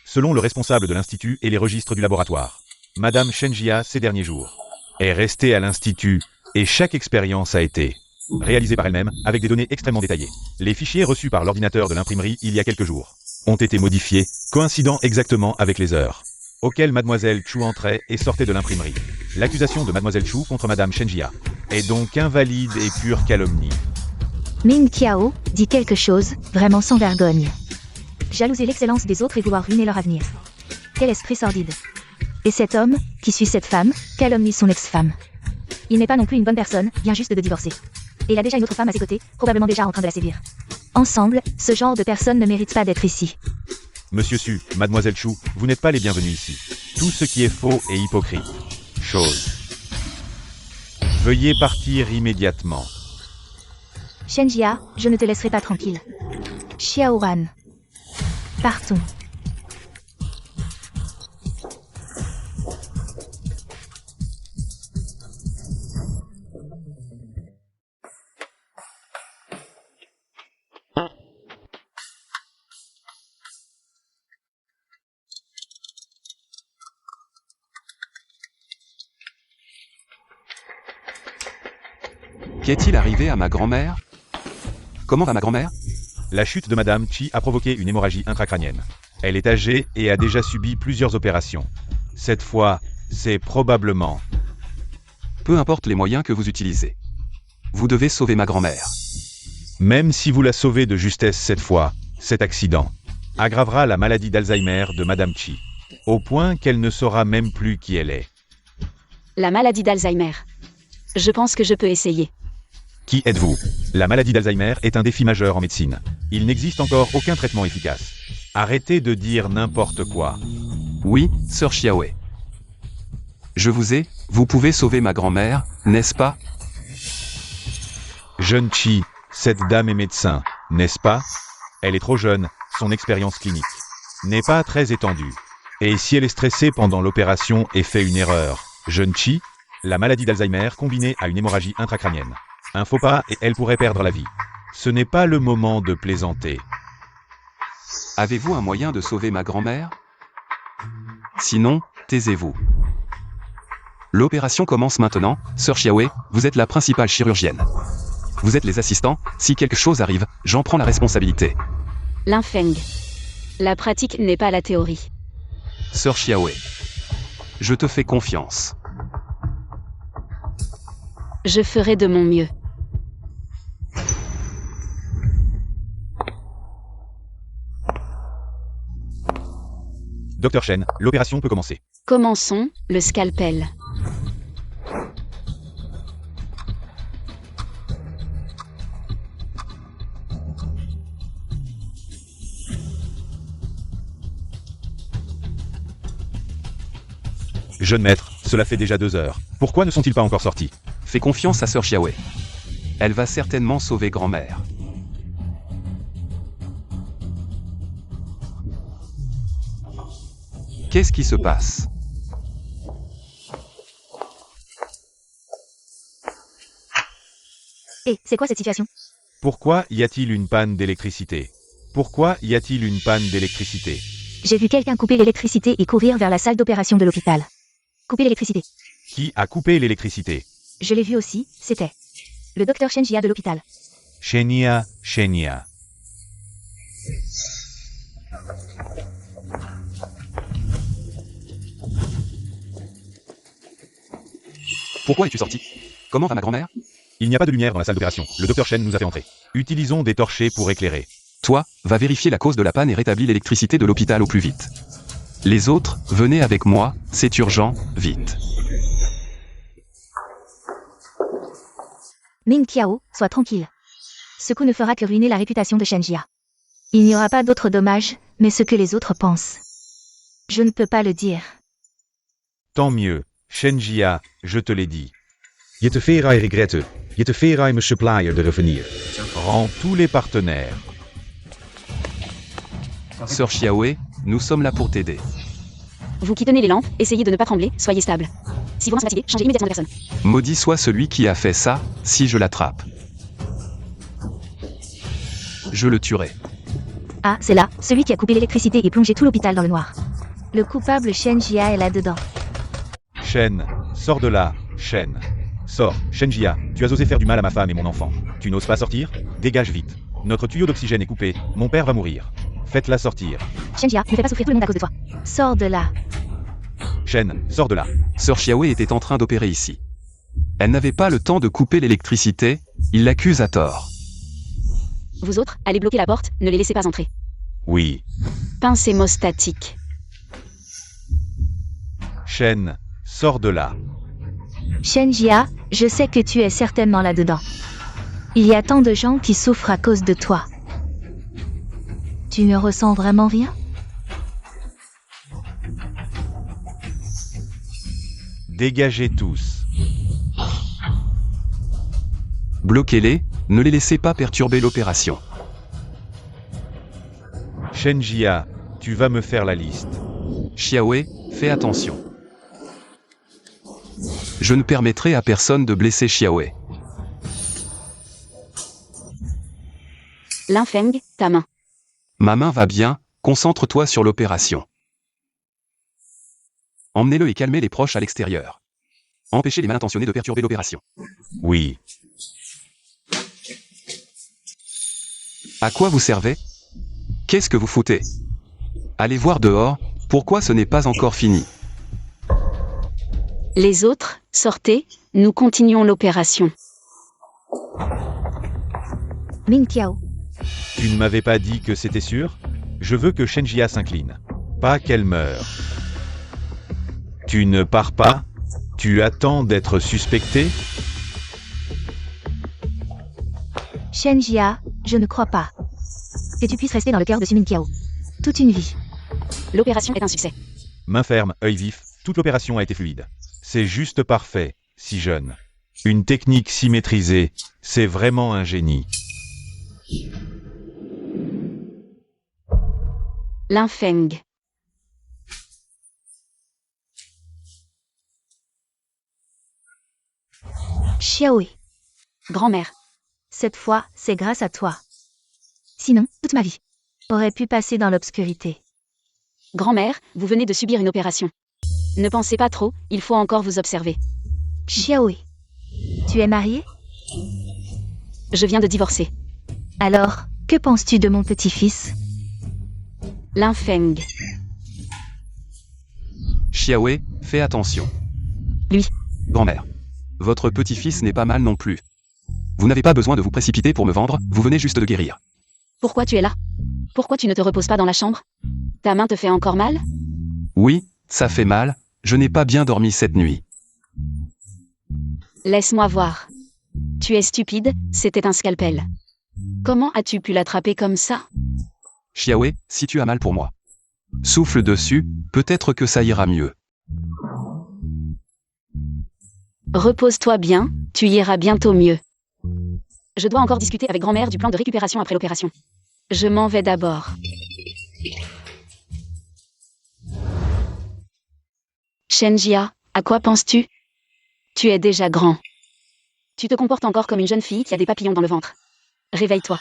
Selon le responsable de l'Institut et les registres du laboratoire, Madame Shenjia, ces derniers jours, est restée à l'Institut et chaque expérience a été réalisée par elle-même avec des données extrêmement détaillées. Les fichiers reçus par l'ordinateur de l'imprimerie il y a quelques jours ont été modifiés, coïncidant exactement avec les heures auxquelles Mademoiselle Chu entrait et sortait de l'imprimerie. L'accusation de Mademoiselle Chu contre Madame Shenjia est donc invalide et pure calomnie. Ming Qiao dit quelque chose, vraiment sans vergogne. Jalouser l'excellence des autres et vouloir ruiner leur avenir. Quel esprit sordide. Et cet homme, qui suit cette femme, calomnie son ex-femme. Il n'est pas non plus une bonne personne, vient juste de divorcer. Et il a déjà une autre femme à ses côtés, probablement déjà en train de la séduire. Ensemble, ce genre de personne ne mérite pas d'être ici. Monsieur Su, Mademoiselle Chu, vous n'êtes pas les bienvenus ici. Tout ce qui est faux et hypocrite. Chose. Veuillez partir immédiatement. Shen Jia, je ne te laisserai pas tranquille. Xiao Wan. Partons. Qu'est-il arrivé à ma grand-mère? Comment va ma grand-mère? La chute de Madame Chi a provoqué une hémorragie intracrânienne. Elle est âgée et a déjà subi plusieurs opérations. Cette fois, c'est probablement... Peu importe les moyens que vous utilisez. Vous devez sauver ma grand-mère. Même si vous la sauvez de justesse cette fois, cet accident aggravera la maladie d'Alzheimer de Madame Chi, au point qu'elle ne saura même plus qui elle est. La maladie d'Alzheimer. Je pense que je peux essayer. Qui êtes-vous? La maladie d'Alzheimer est un défi majeur en médecine. Il n'existe encore aucun traitement efficace. Arrêtez de dire n'importe quoi. Oui, Sir Xiaowei. Je vous ai, vous pouvez sauver ma grand-mère, n'est-ce pas? Jeune Chi, cette dame est médecin, n'est-ce pas? Elle est trop jeune, son expérience clinique n'est pas très étendue. Et si elle est stressée pendant l'opération et fait une erreur, jeune Chi, la maladie d'Alzheimer combinée à une hémorragie intracrânienne. Un faux pas et elle pourrait perdre la vie. Ce n'est pas le moment de plaisanter. Avez-vous un moyen de sauver ma grand-mère? Sinon, taisez-vous. L'opération commence maintenant, Sir Xiaowei, vous êtes la principale chirurgienne. Vous êtes les assistants, si quelque chose arrive, j'en prends la responsabilité. L'infeng. La pratique n'est pas la théorie. Sir Xiaowei. Je te fais confiance. Je ferai de mon mieux. Docteur Shen, l'opération peut commencer. Commençons, le scalpel. Jeune maître, cela fait déjà 2 heures. Pourquoi ne sont-ils pas encore sortis? Fais confiance à Sœur Xiaowei. Elle va certainement sauver grand-mère. Qu'est-ce qui se passe? Hé, c'est quoi cette situation? Pourquoi y a-t-il une panne d'électricité? Pourquoi y a-t-il une panne d'électricité? J'ai vu quelqu'un couper l'électricité et courir vers la salle d'opération de l'hôpital. Couper l'électricité. Qui a coupé l'électricité? Je l'ai vu aussi, c'était le docteur Shen Jia de l'hôpital. Shenia. Pourquoi es-tu sorti? Comment va ma grand-mère? Il n'y a pas de lumière dans la salle d'opération. Le docteur Shen nous a fait entrer. Utilisons des torchers pour éclairer. Toi, va vérifier la cause de la panne et rétablis l'électricité de l'hôpital au plus vite. Les autres, venez avec moi, c'est urgent, vite. Ming Qiao, sois tranquille. Ce coup ne fera que ruiner la réputation de Shen Jia. Il n'y aura pas d'autres dommages, mais ce que les autres pensent. Je ne peux pas le dire. Tant mieux. Shen Jia, je te l'ai dit. Je te verai regretten. Je te verai mijn supplier de revenir. Rends tous les partenaires. Sœur Xiaowei, nous sommes là pour t'aider. Vous qui tenez les lampes, essayez de ne pas trembler, soyez stable. Si vous fatiguez, changez immédiatement de personne. Maudit soit celui qui a fait ça, si je l'attrape. Je le tuerai. Ah, c'est là, celui qui a coupé l'électricité et plongé tout l'hôpital dans le noir. Le coupable Shen Jia est là-dedans. Shen, sors de là, Shen. Sors, Shen Jia, tu as osé faire du mal à ma femme et mon enfant. Tu n'oses pas sortir? Dégage vite. Notre tuyau d'oxygène est coupé, mon père va mourir. Faites-la sortir. Shen Jia, ne fais pas souffrir tout le monde à cause de toi. Sors de là. Shen, sors de là. Sœur Xiaowei était en train d'opérer ici. Elle n'avait pas le temps de couper l'électricité, il l'accuse à tort. Vous autres, allez bloquer la porte, ne les laissez pas entrer. Oui. Pince hémostatique. Shen, sors de là. Shen Jia, je sais que tu es certainement là-dedans. Il y a tant de gens qui souffrent à cause de toi. Tu ne ressens vraiment rien? Dégagez tous. Bloquez-les, ne les laissez pas perturber l'opération. Shen Jia, tu vas me faire la liste. Xiaowei, fais attention. Je ne permettrai à personne de blesser Xiaowei. Linfeng, ta main. Ma main va bien, concentre-toi sur l'opération. Emmenez-le et calmez les proches à l'extérieur. Empêchez les mal intentionnés de perturber l'opération. Oui. À quoi vous servez? Qu'est-ce que vous foutez? Allez voir dehors, pourquoi ce n'est pas encore fini? Les autres, sortez, nous continuons l'opération. Ming Qiao. Tu ne m'avais pas dit que c'était sûr? Je veux que Shen Jia s'incline. Pas qu'elle meure. Tu ne pars pas? Tu attends d'être suspecté? Shen Jia, je ne crois pas que tu puisses rester dans le cœur de Ming Qiao. Toute une vie. L'opération est un succès. Main ferme, œil vif, toute l'opération a été fluide. C'est juste parfait, si jeune. Une technique si maîtrisée, c'est vraiment un génie. Linfeng. Xiaowei. Grand-mère. Cette fois, c'est grâce à toi. Sinon, toute ma vie aurait pu passer dans l'obscurité. Grand-mère, vous venez de subir une opération. Ne pensez pas trop, il faut encore vous observer. Xiaowei. Tu es mariée? Je viens de divorcer. Alors, que penses-tu de mon petit-fils? Linfeng. Xiaowei, fais attention. Lui. Grand-mère. Votre petit-fils n'est pas mal non plus. Vous n'avez pas besoin de vous précipiter pour me vendre, vous venez juste de guérir. Pourquoi tu es là? Pourquoi tu ne te reposes pas dans la chambre? Ta main te fait encore mal? Oui, ça fait mal, Je n'ai pas bien dormi cette nuit. Laisse-moi voir. Tu es stupide, c'était un scalpel. Comment as-tu pu l'attraper comme ça? Xiaowei, si tu as mal pour moi. Souffle dessus, peut-être que ça ira mieux. Repose-toi bien, tu iras bientôt mieux. Je dois encore discuter avec grand-mère du plan de récupération après l'opération. Je m'en vais d'abord. Shenjia, à quoi penses-tu? Tu es déjà grand. Tu te comportes encore comme une jeune fille qui a des papillons dans le ventre. Réveille-toi.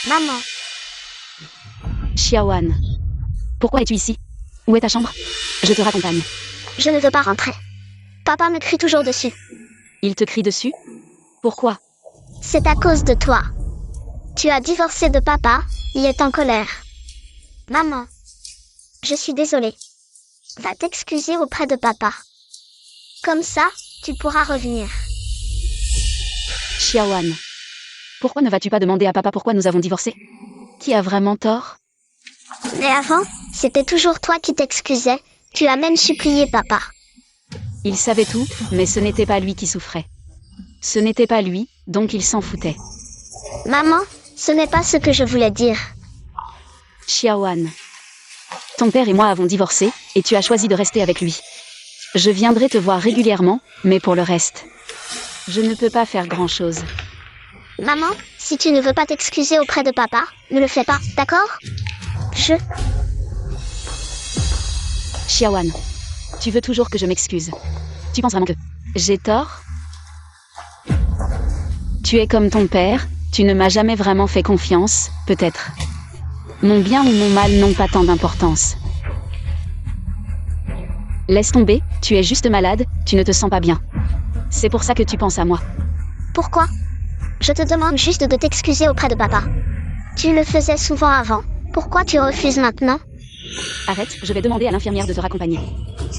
Maman, Xiaoan. Pourquoi es-tu ici? Où est ta chambre? Je te raccompagne. je ne veux pas rentrer. Papa me crie toujours dessus. Il te crie dessus? Pourquoi? C'est à cause de toi. Tu as divorcé de papa, il est en colère. Maman, je suis désolée. Va t'excuser auprès de papa. Comme ça, tu pourras revenir. Xiaoan. Pourquoi ne vas-tu pas demander à papa pourquoi nous avons divorcé? Qui a vraiment tort? Mais avant, c'était toujours toi qui t'excusais. Tu as même supplié papa. Il savait tout, mais ce n'était pas lui qui souffrait. Ce n'était pas lui, donc il s'en foutait. Maman, ce n'est pas ce que je voulais dire. Xiaoan. Ton père et moi avons divorcé, et tu as choisi de rester avec lui. Je viendrai te voir régulièrement, mais pour le reste, je ne peux pas faire grand-chose. Maman, si tu ne veux pas t'excuser auprès de papa, ne le fais pas, d'accord? Xiaoan. Tu veux toujours que je m'excuse. Tu penses vraiment que j'ai tort? Tu es comme ton père, tu ne m'as jamais vraiment fait confiance, peut-être. Mon bien ou mon mal n'ont pas tant d'importance. Laisse tomber, tu es juste malade, tu ne te sens pas bien. C'est pour ça que tu penses à moi. Pourquoi? Je te demande juste de t'excuser auprès de papa. Tu le faisais souvent avant. Pourquoi tu refuses maintenant? Arrête, je vais demander à l'infirmière de te raccompagner.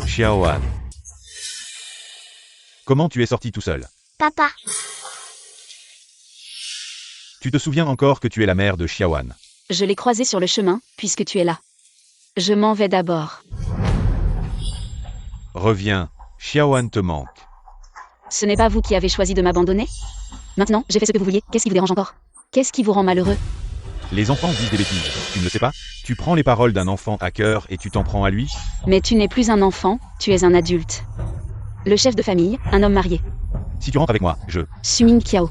Xiaoan. Comment tu es sorti tout seul? Papa, Tu te souviens encore que tu es la mère de Xiaoan? Je l'ai croisé sur le chemin, puisque tu es là. Je m'en vais d'abord. Reviens, Xiaoan te manque. Ce n'est pas vous qui avez choisi de m'abandonner? Maintenant, j'ai fait ce que vous vouliez, qu'est-ce qui vous dérange encore? Qu'est-ce qui vous rend malheureux? Les enfants disent des bêtises, tu ne le sais pas? Tu prends les paroles d'un enfant à cœur et tu t'en prends à lui? Mais tu n'es plus un enfant, tu es un adulte. Le chef de famille, un homme marié. Si tu rentres avec moi, Sumin Kiao.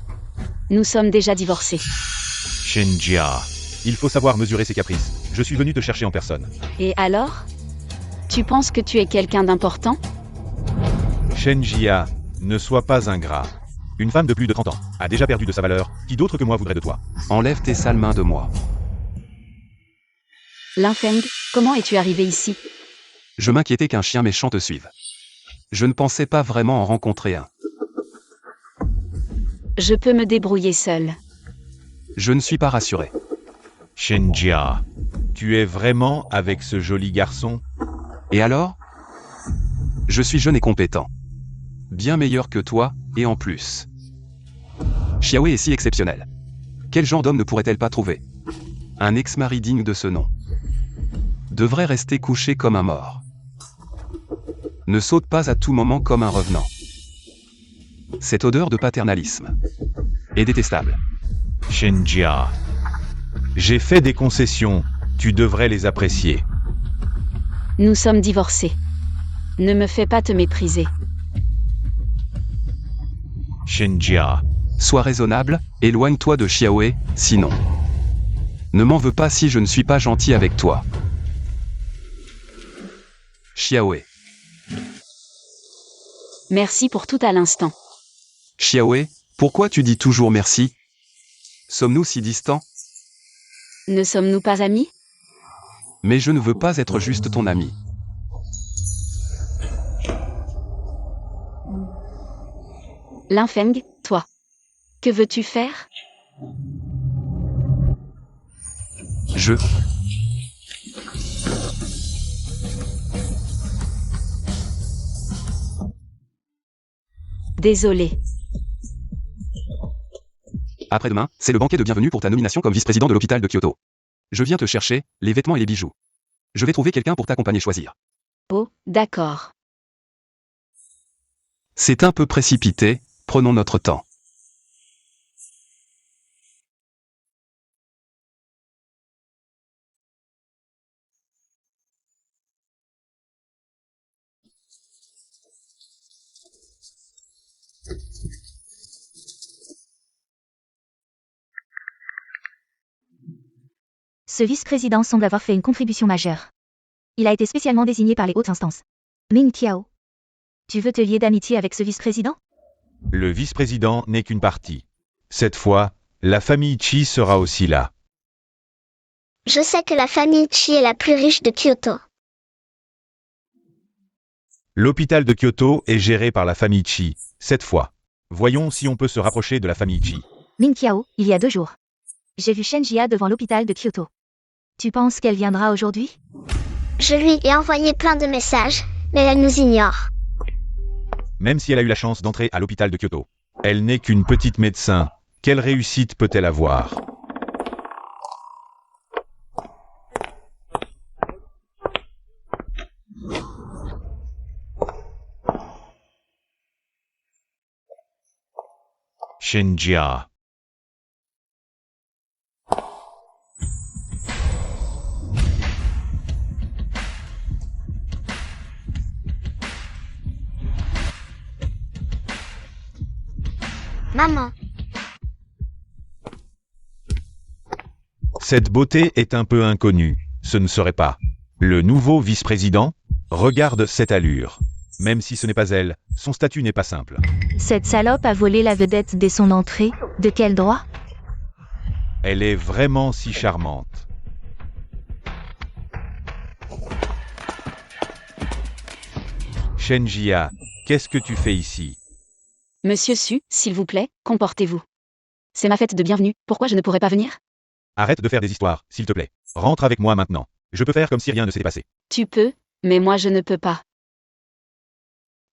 Nous sommes déjà divorcés. Shenjia. Il faut savoir mesurer ses caprices. Je suis venu te chercher en personne. Et alors? Tu penses que tu es quelqu'un d'important? Shenjia, ne sois pas ingrat. Une femme de plus de 30 ans a déjà perdu de sa valeur. Qui d'autre que moi voudrait de toi? Enlève tes sales mains de moi. Linfeng, comment es-tu arrivé ici? Je m'inquiétais qu'un chien méchant te suive. Je ne pensais pas vraiment en rencontrer un. Je peux me débrouiller seul. Je ne suis pas rassuré. Shenjia. Tu es vraiment avec ce joli garçon? Et alors? Je suis jeune et compétent. Bien meilleur que toi, et en plus. Xiaowei est si exceptionnel. Quel genre d'homme ne pourrait-elle pas trouver? Un ex-mari digne de ce nom. Devrait rester couché comme un mort. Ne saute pas à tout moment comme un revenant. Cette odeur de paternalisme est détestable. Shenjia. J'ai fait des concessions, tu devrais les apprécier. Nous sommes divorcés. Ne me fais pas te mépriser. Shenjia. Sois raisonnable, éloigne-toi de Xiaowei, sinon. Ne m'en veux pas si je ne suis pas gentil avec toi. Xiaowei. Merci pour tout à l'instant. Xiaowei, pourquoi tu dis toujours merci? Sommes-nous si distants? Ne sommes-nous pas amis? Mais je ne veux pas être juste ton ami. Linfeng, toi. Que veux-tu faire? Je... Désolé. Après-demain, c'est le banquet de bienvenue pour ta nomination comme vice-président de l'hôpital de Kyoto. Je viens te chercher, les vêtements et les bijoux. Je vais trouver quelqu'un pour t'accompagner choisir. Oh, d'accord. C'est un peu précipité, prenons notre temps. Ce vice-président semble avoir fait une contribution majeure. Il a été spécialement désigné par les hautes instances. Ming Tiao. Tu veux te lier d'amitié avec ce vice-président? Le vice-président n'est qu'une partie. Cette fois, la famille Chi sera aussi là. Je sais que la famille Chi est la plus riche de Kyoto. L'hôpital de Kyoto est géré par la famille Chi, cette fois. Voyons si on peut se rapprocher de la famille Chi. Ming Tiao, il y a 2 jours. J'ai vu Shen Jia devant l'hôpital de Kyoto. Tu penses qu'elle viendra aujourd'hui? Je lui ai envoyé plein de messages, mais elle nous ignore. Même si elle a eu la chance d'entrer à l'hôpital de Kyoto. Elle n'est qu'une petite médecin. Quelle réussite peut-elle avoir? Shenjia. Maman, Cette beauté est un peu inconnue. Ce ne serait pas le nouveau vice-président? Regarde cette allure. Même si ce n'est pas elle, son statut n'est pas simple. Cette salope a volé la vedette dès son entrée. De quel droit? Elle est vraiment si charmante. Shenjia, qu'est-ce que tu fais ici? Monsieur Su, s'il vous plaît, comportez-vous. C'est ma fête de bienvenue, pourquoi je ne pourrais pas venir? Arrête de faire des histoires, s'il te plaît. Rentre avec moi maintenant. Je peux faire comme si rien ne s'était passé. Tu peux, mais moi je ne peux pas.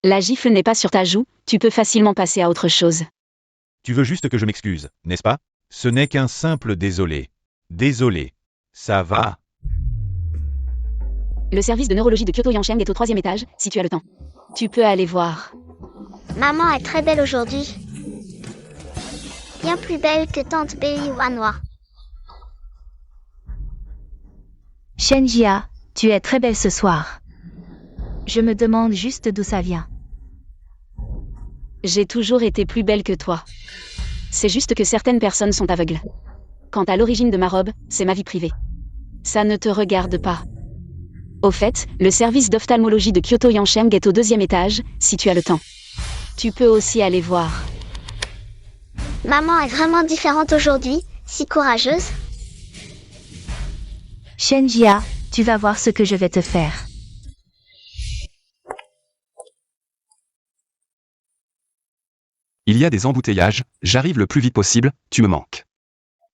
La gifle n'est pas sur ta joue, tu peux facilement passer à autre chose. Tu veux juste que je m'excuse, n'est-ce pas? Ce n'est qu'un simple désolé. Désolé. Ça va. Le service de neurologie de Kyoto Yansheng est au 3e étage, si tu as le temps. Tu peux aller voir. maman est très belle aujourd'hui. Bien plus belle que tante Bei Wanwa. Shen Jia, tu es très belle ce soir. Je me demande juste d'où ça vient. J'ai toujours été plus belle que toi. C'est juste que certaines personnes sont aveugles. Quant à l'origine de ma robe, c'est ma vie privée. Ça ne te regarde pas. Au fait, le service d'ophtalmologie de Kyoto Yansheng est au 2e étage, si tu as le temps. Tu peux aussi aller voir. Maman est vraiment différente aujourd'hui, si courageuse. Shen Jia, tu vas voir ce que je vais te faire. Il y a des embouteillages, j'arrive le plus vite possible, tu me manques.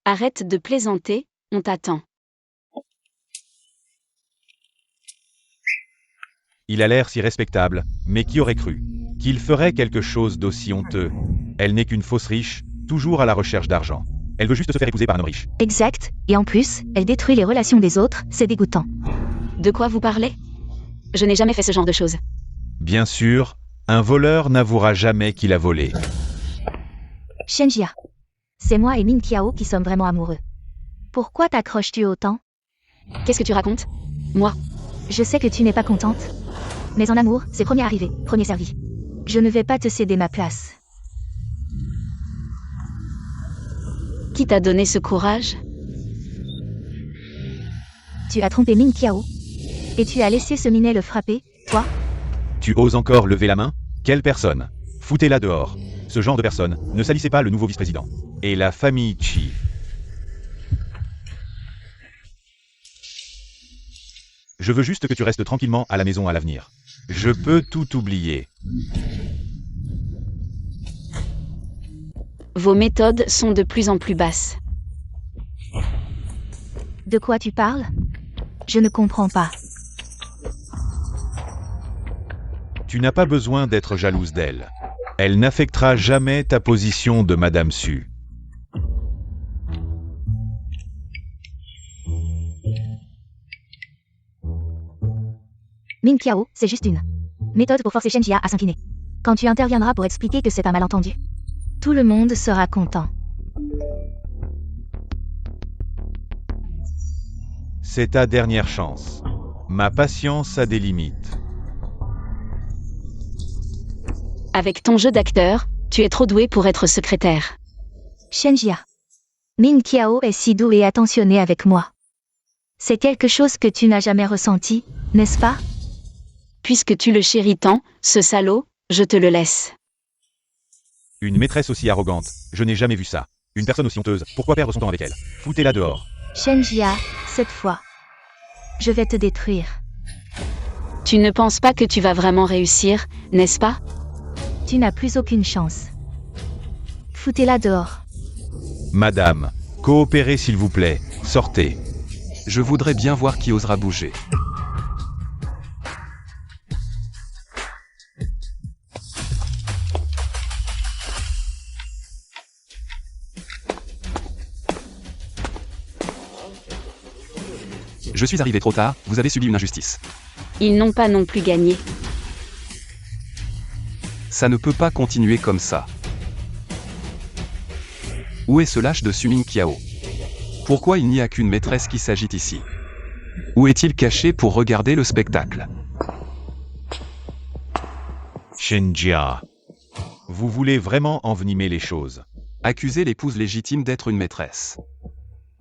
Arrête de plaisanter, on t'attend. Il a l'air si respectable, mais qui aurait cru qu'il ferait quelque chose d'aussi honteux? Elle n'est qu'une fausse riche, toujours à la recherche d'argent. Elle veut juste se faire épouser par un homme riche. Exact, et en plus, elle détruit les relations des autres, c'est dégoûtant. De quoi vous parlez? Je n'ai jamais fait ce genre de choses. Bien sûr, un voleur n'avouera jamais qu'il a volé. Shen Jia. C'est moi et Ming Tiao qui sommes vraiment amoureux. Pourquoi t'accroches-tu autant? Qu'est-ce que tu racontes? Moi? Je sais que tu n'es pas contente. Mais en amour, c'est premier arrivé, premier servi. Je ne vais pas te céder ma place. Qui t'a donné ce courage? Tu as trompé Ming Tiao. Et tu as laissé ce minet le frapper, toi? Tu oses encore lever la main? Quelle personne? Foutez-la dehors. Ce genre de personne, ne salissez pas le nouveau vice-président. Et la famille Chi. Je veux juste que tu restes tranquillement à la maison à l'avenir. Je peux tout oublier. Vos méthodes sont de plus en plus basses. De quoi tu parles? Je ne comprends pas. Tu n'as pas besoin d'être jalouse d'elle. Elle n'affectera jamais ta position de Madame Su. Ming Tiao, c'est juste une méthode pour forcer Shen Jia à s'incliner. Quand tu interviendras pour expliquer que c'est un malentendu, tout le monde sera content. C'est ta dernière chance. Ma patience a des limites. Avec ton jeu d'acteur, tu es trop doué pour être secrétaire. Shenjia. Min Kiao est si doux et attentionné avec moi. C'est quelque chose que tu n'as jamais ressenti, n'est-ce pas? Puisque tu le chéris tant, ce salaud, je te le laisse. Une maîtresse aussi arrogante, je n'ai jamais vu ça. Une personne aussi honteuse, pourquoi perdre son temps avec elle? Foutez-la dehors. Shenjia, cette fois, je vais te détruire. Tu ne penses pas que tu vas vraiment réussir, n'est-ce pas? Tu n'as plus aucune chance. Foutez-la dehors. Madame, coopérez s'il vous plaît, sortez. Je voudrais bien voir qui osera bouger. Je suis arrivé trop tard, vous avez subi une injustice. Ils n'ont pas non plus gagné. Ça ne peut pas continuer comme ça. Où est ce lâche de Sumin Kiao? Pourquoi il n'y a qu'une maîtresse qui s'agite ici? Où est-il caché pour regarder le spectacle? Shenjia. Vous voulez vraiment envenimer les choses. Accuser l'épouse légitime d'être une maîtresse.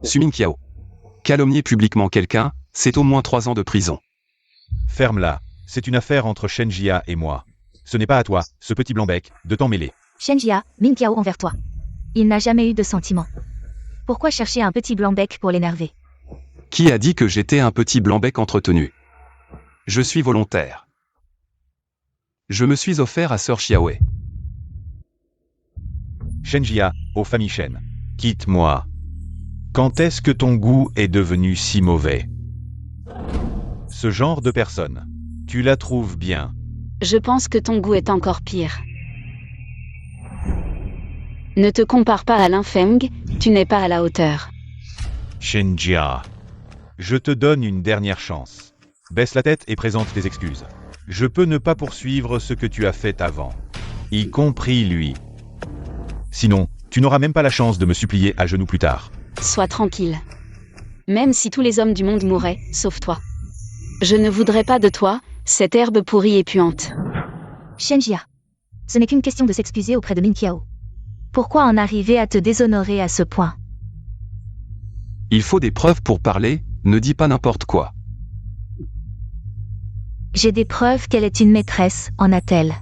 Sumin Kiao. Calomnier publiquement quelqu'un, c'est au moins 3 ans de prison. Ferme-la, c'est une affaire entre Shenjia et moi. Ce n'est pas à toi, ce petit blanc-bec, de t'en mêler. Shenjia, Min Kiao envers toi. Il n'a jamais eu de sentiments. Pourquoi chercher un petit blanc-bec pour l'énerver? Qui a dit que j'étais un petit blanc-bec entretenu? Je suis volontaire. Je me suis offert à Sir Xiaowei. Shenjia, aux familles Shen. Quitte-moi. Quand est-ce que ton goût est devenu si mauvais? Ce genre de personne. Tu la trouves bien. Je pense que ton goût est encore pire. Ne te compare pas à Linfeng, tu n'es pas à la hauteur. Shenjia. Je te donne une dernière chance. Baisse la tête et présente tes excuses. Je peux ne pas poursuivre ce que tu as fait avant. Y compris lui. Sinon, tu n'auras même pas la chance de me supplier à genoux plus tard. Sois tranquille. Même si tous les hommes du monde mouraient, sauf toi. Je ne voudrais pas de toi, cette herbe pourrie et puante. Shenjia. Ce n'est qu'une question de s'excuser auprès de Min Kiao. Pourquoi en arriver à te déshonorer à ce point? Il faut des preuves pour parler, ne dis pas n'importe quoi. J'ai des preuves qu'elle est une maîtresse, en a-t-elle?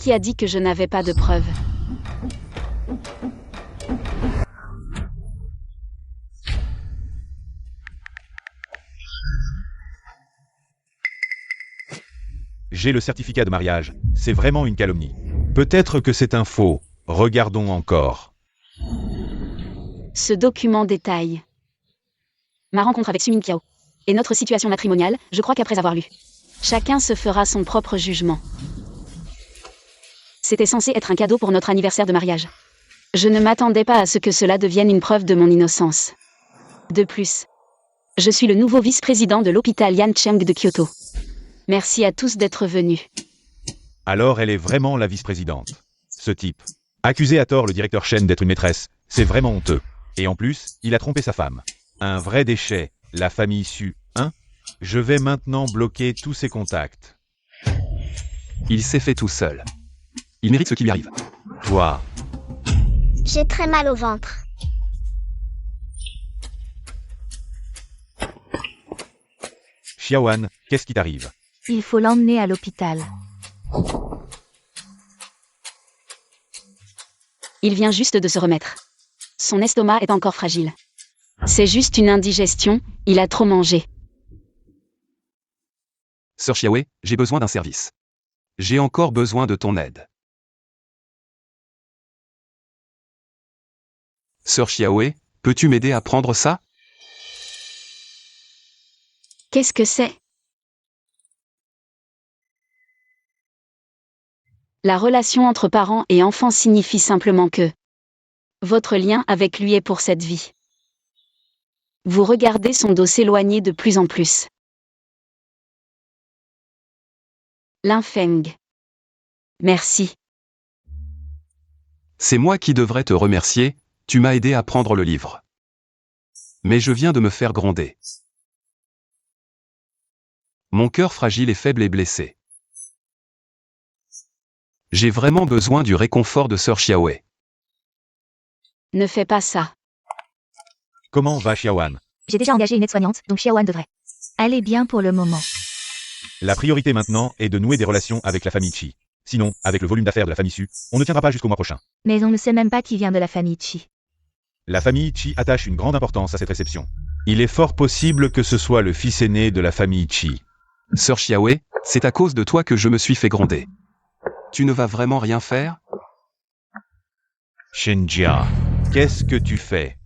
Qui a dit que je n'avais pas de preuves? J'ai le certificat de mariage. C'est vraiment une calomnie. Peut-être que c'est un faux. Regardons encore. Ce document détaille ma rencontre avec Sumin Kiao et notre situation matrimoniale. Je crois qu'après avoir lu, chacun se fera son propre jugement. C'était censé être un cadeau pour notre anniversaire de mariage. Je ne m'attendais pas à ce que cela devienne une preuve de mon innocence. De plus, je suis le nouveau vice-président de l'hôpital Yancheng de Kyoto. Merci à tous d'être venus. Alors elle est vraiment la vice-présidente. Ce type. Accuser à tort le directeur Shen d'être une maîtresse, c'est vraiment honteux. Et en plus, il a trompé sa femme. Un vrai déchet, la famille Su, hein? Je vais maintenant bloquer tous ses contacts. Il s'est fait tout seul. Il mérite ce qui lui arrive. Toi, J'ai très mal au ventre. Xiaoan, qu'est-ce qui t'arrive? Il faut l'emmener à l'hôpital. Il vient juste de se remettre. Son estomac est encore fragile. C'est juste une indigestion, il a trop mangé. Sir Xiaowei, j'ai besoin d'un service. J'ai encore besoin de ton aide. Sir Xiaowei, peux-tu m'aider à prendre ça? Qu'est-ce que c'est? La relation entre parents et enfants signifie simplement que votre lien avec lui est pour cette vie. Vous regardez son dos s'éloigner de plus en plus. Linfeng. Merci. C'est moi qui devrais te remercier, tu m'as aidé à prendre le livre. Mais je viens de me faire gronder. Mon cœur fragile et faible est blessé. J'ai vraiment besoin du réconfort de Sir Xiaowei. Ne fais pas ça. Comment va Xiaoan? J'ai déjà engagé une aide-soignante, donc Xiaoan devrait aller bien pour le moment. La priorité maintenant est de nouer des relations avec la famille Qi. Sinon, avec le volume d'affaires de la famille Su, on ne tiendra pas jusqu'au mois prochain. Mais on ne sait même pas qui vient de la famille Qi. La famille Qi attache une grande importance à cette réception. Il est fort possible que ce soit le fils aîné de la famille Qi. Sir Xiaowei, c'est à cause de toi que je me suis fait gronder. Tu ne vas vraiment rien faire? Shenjia. Qu'est-ce que tu fais?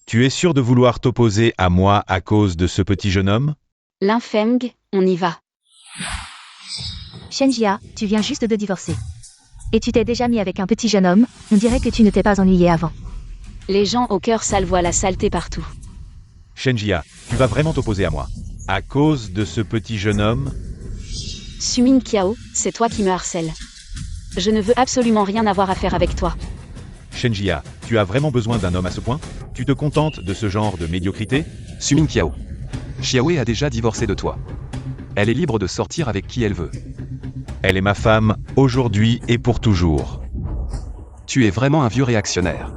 Tu es sûr de vouloir t'opposer à moi à cause de ce petit jeune homme? Linfeng, on y va. Shenjia, tu viens juste de divorcer. Et tu t'es déjà mis avec un petit jeune homme, on dirait que tu ne t'es pas ennuyé avant. Les gens au cœur sale voient la saleté partout. Shenjia, tu vas vraiment t'opposer à moi. À cause de ce petit jeune homme? Sumin Kiao, c'est toi qui me harcèles. Je ne veux absolument rien avoir à faire avec toi. Shenjia, tu as vraiment besoin d'un homme à ce point? Tu te contentes de ce genre de médiocrité? Sumin Kiao. Xiaowei a déjà divorcé de toi. Elle est libre de sortir avec qui elle veut. Elle est ma femme, aujourd'hui et pour toujours. Tu es vraiment un vieux réactionnaire.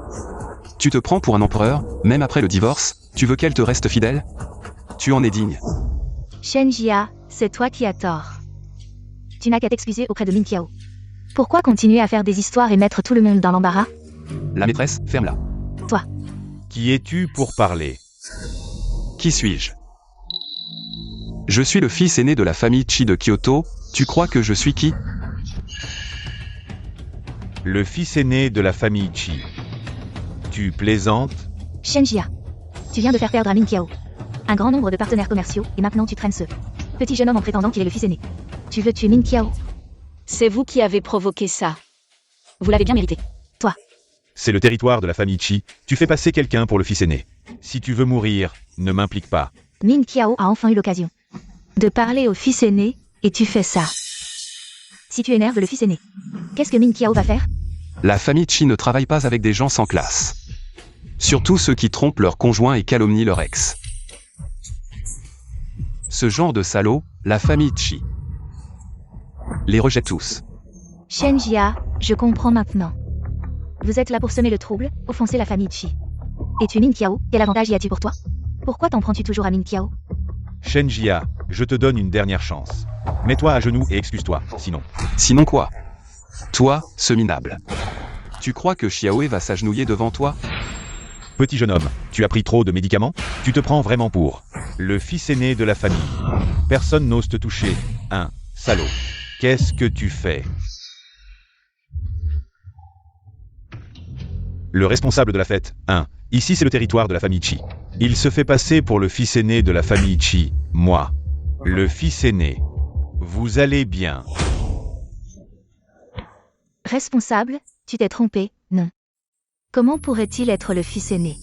Tu te prends pour un empereur, même après le divorce, tu veux qu'elle te reste fidèle? Tu en es digne. Shenjia, c'est toi qui as tort. Tu n'as qu'à t'excuser auprès de Min Kiao. Pourquoi continuer à faire des histoires et mettre tout le monde dans l'embarras? La maîtresse, ferme-la. Qui es-tu pour parler? Qui suis-je? Je suis le fils aîné de la famille Qi de Kyoto, tu crois que je suis qui? Le fils aîné de la famille Qi. Tu plaisantes? Shenjia, tu viens de faire perdre à Min Kiao un grand nombre de partenaires commerciaux, et maintenant tu traînes ce petit jeune homme en prétendant qu'il est le fils aîné. Tu veux tuer Min Kiao? C'est vous qui avez provoqué ça. Vous l'avez bien mérité. C'est le territoire de la famille Qi, tu fais passer quelqu'un pour le fils aîné. Si tu veux mourir, ne m'implique pas. Min Kiao a enfin eu l'occasion de parler au fils aîné, et tu fais ça. Si tu énerves le fils aîné, qu'est-ce que Min Kiao va faire? La famille Qi ne travaille pas avec des gens sans classe. Surtout ceux qui trompent leur conjoint et calomnient leur ex. Ce genre de salauds, la famille Qi les rejette tous. Shenjia, je comprends maintenant. Vous êtes là pour semer le trouble, offenser la famille Qi. Et tu Min Kiao, quel avantage y a-t-il pour toi? Pourquoi t'en prends-tu toujours à Min Kiao? Shenjia, je te donne une dernière chance. Mets-toi à genoux et excuse-toi, sinon. Sinon quoi? Toi, ce minable. Tu crois que Xiaowei va s'agenouiller devant toi? Petit jeune homme, tu as pris trop de médicaments? Tu te prends vraiment pour le fils aîné de la famille. Personne n'ose te toucher. Un salaud. Qu'est-ce que tu fais? Le responsable de la fête. 1. Ici c'est le territoire de la famille Qi. Il se fait passer pour le fils aîné de la famille Qi. Moi. Le fils aîné. Vous allez bien. Responsable, tu t'es trompé, non. Comment pourrait-il être le fils aîné?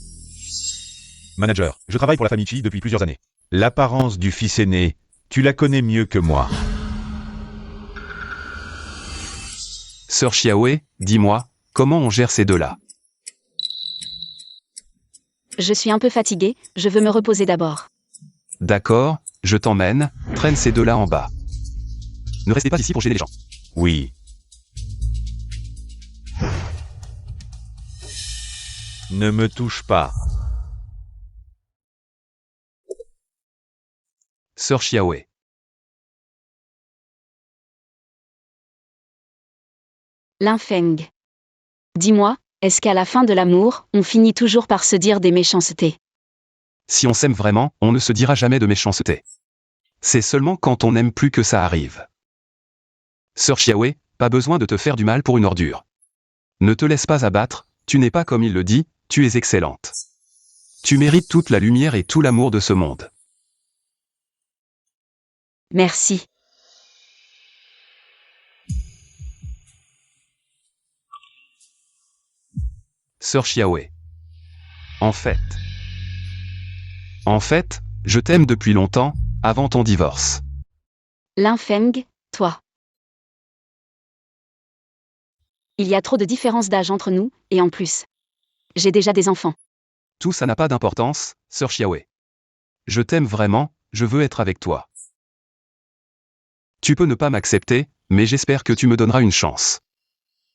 Manager, je travaille pour la famille Qi depuis plusieurs années. L'apparence du fils aîné, tu la connais mieux que moi. Sir Xiaowei, dis-moi, comment on gère ces deux-là? Je suis un peu fatiguée, je veux me reposer d'abord. D'accord, je t'emmène, traîne ces deux-là en bas. Ne restez pas ici pour gêner les gens. Oui. Ne me touche pas. Sir Xiaowei. Linfeng. Dis-moi, est-ce qu'à la fin de l'amour, on finit toujours par se dire des méchancetés? Si on s'aime vraiment, on ne se dira jamais de méchanceté. C'est seulement quand on n'aime plus que ça arrive. Sir Xiaowei, pas besoin de te faire du mal pour une ordure. Ne te laisse pas abattre, tu n'es pas comme il le dit, tu es excellente. Tu mérites toute la lumière et tout l'amour de ce monde. Merci. Sir Xiaowei. En fait, je t'aime depuis longtemps, avant ton divorce. Linfeng, Toi. Il y a trop de différence d'âge entre nous, et en plus. J'ai déjà des enfants. Tout ça n'a pas d'importance, sœur Xiaowei. Je t'aime vraiment, je veux être avec toi. Tu peux ne pas m'accepter, mais j'espère que tu me donneras une chance.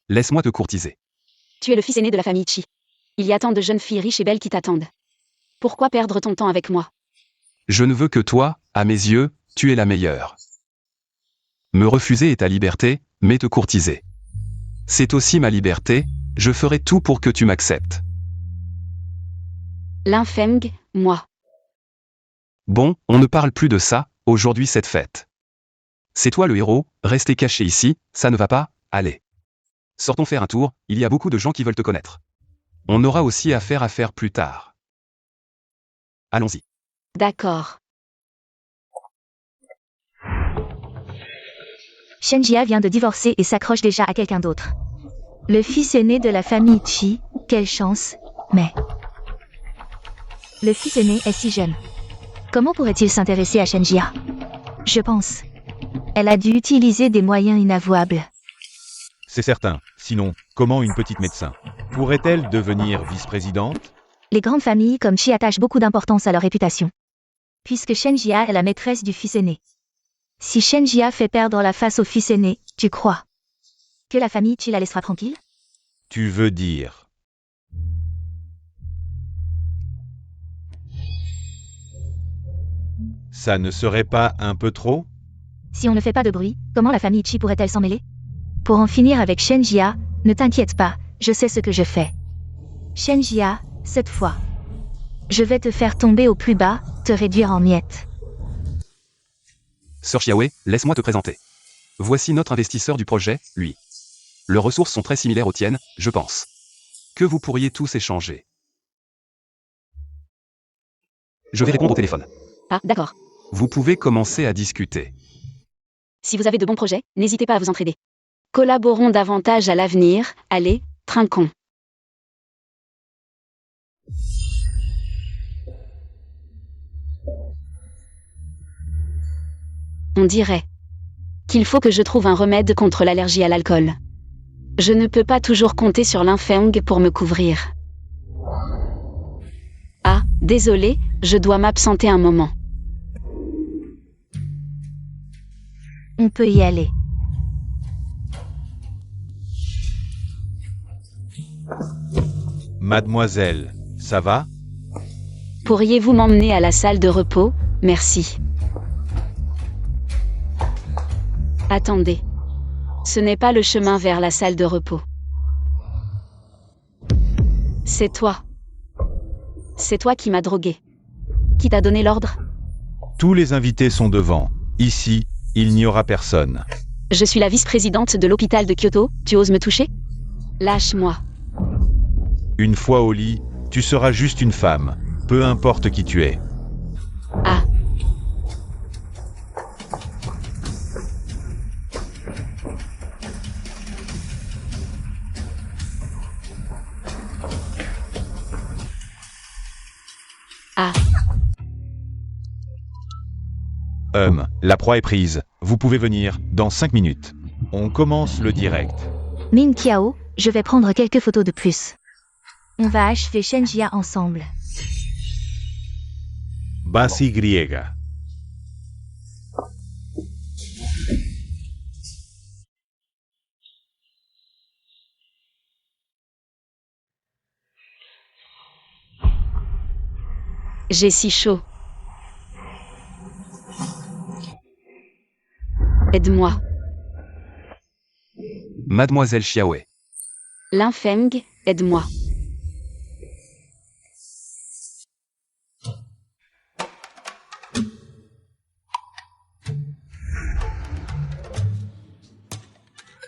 Laisse-moi te courtiser. Tu es le fils aîné de la famille Chi. Il y a tant de jeunes filles riches et belles qui t'attendent. Pourquoi perdre ton temps avec moi? Je ne veux que toi, à mes yeux, tu es la meilleure. Me refuser est ta liberté, mais te courtiser. C'est aussi ma liberté, je ferai tout pour que tu m'acceptes. Lin Feng, moi. Bon, on ne parle plus de ça, aujourd'hui c'est fête. C'est toi le héros, rester caché ici, ça ne va pas, allez. Sortons faire un tour, il y a beaucoup de gens qui veulent te connaître. On aura aussi affaire à faire plus tard. Allons-y. D'accord. Shenjia vient de divorcer et s'accroche déjà à quelqu'un d'autre. Le fils aîné de la famille Chi, quelle chance, mais... Le fils aîné est si jeune. Comment pourrait-il s'intéresser à Shenjia? Je pense. Elle a dû utiliser des moyens inavouables. C'est certain. Sinon, comment une petite médecin pourrait-elle devenir vice-présidente? Les grandes familles comme Chi attachent beaucoup d'importance à leur réputation. Puisque Shenjia est la maîtresse du fils aîné. Si Shenjia fait perdre la face au fils aîné, tu crois que la famille Chi la laissera tranquille? Tu veux dire... Ça ne serait pas un peu trop? Si on ne fait pas de bruit, comment la famille Chi pourrait-elle s'en mêler? Pour en finir avec Shenjia, ne t'inquiète pas, je sais ce que je fais. Shenjia, cette fois. Je vais te faire tomber au plus bas, te réduire en miettes. Sœur Xiaowei, laisse-moi te présenter. Voici notre investisseur du projet, lui. Leurs ressources sont très similaires aux tiennes, je pense. Que vous pourriez tous échanger. Je vais répondre au téléphone. Ah, d'accord. Vous pouvez commencer à discuter. Si vous avez de bons projets, n'hésitez pas à vous entraider. Collaborons davantage à l'avenir, allez, trinquons. On dirait qu'il faut que je trouve un remède contre l'allergie à l'alcool. Je ne peux pas toujours compter sur Lin Feng pour me couvrir. Ah, désolé, je dois m'absenter un moment. On peut y aller. Mademoiselle, ça va? Pourriez-vous m'emmener à la salle de repos? Merci. Attendez. Ce n'est pas le chemin vers la salle de repos. C'est toi. C'est toi qui m'as drogué. Qui t'a donné l'ordre? Tous les invités sont devant. Ici, il n'y aura personne. Je suis la vice-présidente de l'hôpital de Kyoto, tu oses me toucher? Lâche-moi. Une fois au lit, tu seras juste une femme, peu importe qui tu es. Ah. Ah. La proie est prise. Vous pouvez venir, dans 5 minutes. On commence le direct. Min Kiao, je vais prendre quelques photos de plus. On va achever Shenjia ensemble. Basi griega. J'ai si chaud. Aide-moi. Mademoiselle Xiaowei. Lin Feng, aide-moi.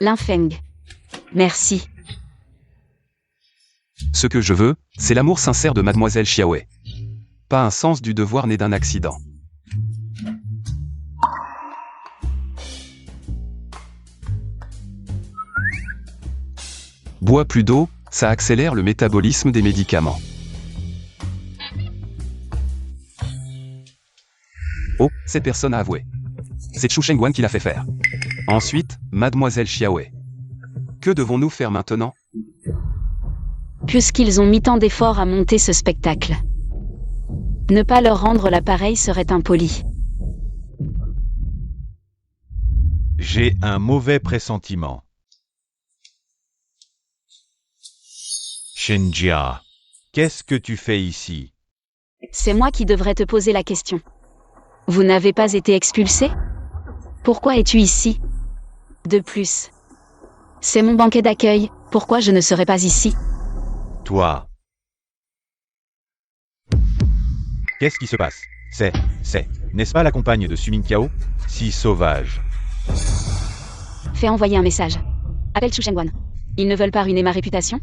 Lin Feng. Merci. Ce que je veux, c'est l'amour sincère de Mademoiselle Xiaowei. Pas un sens du devoir né d'un accident. Bois plus d'eau, ça accélère le métabolisme des médicaments. Oh, cette personne a avoué. C'est Chu Shengguan qui l'a fait faire. Ensuite, Mademoiselle Xiaowei. Que devons-nous faire maintenant? Puisqu'ils ont mis tant d'efforts à monter ce spectacle. Ne pas leur rendre l'appareil serait impoli. J'ai un mauvais pressentiment. Shenjia. Qu'est-ce que tu fais ici? C'est moi qui devrais te poser la question. Vous n'avez pas été expulsé? Pourquoi es-tu ici? De plus. C'est mon banquet d'accueil, pourquoi je ne serais pas ici? Toi. Qu'est-ce qui se passe? N'est-ce pas la compagne de Sumin Kiao? Si sauvage. Fais envoyer un message. Appelle Chu Shengguan. Ils ne veulent pas ruiner ma réputation?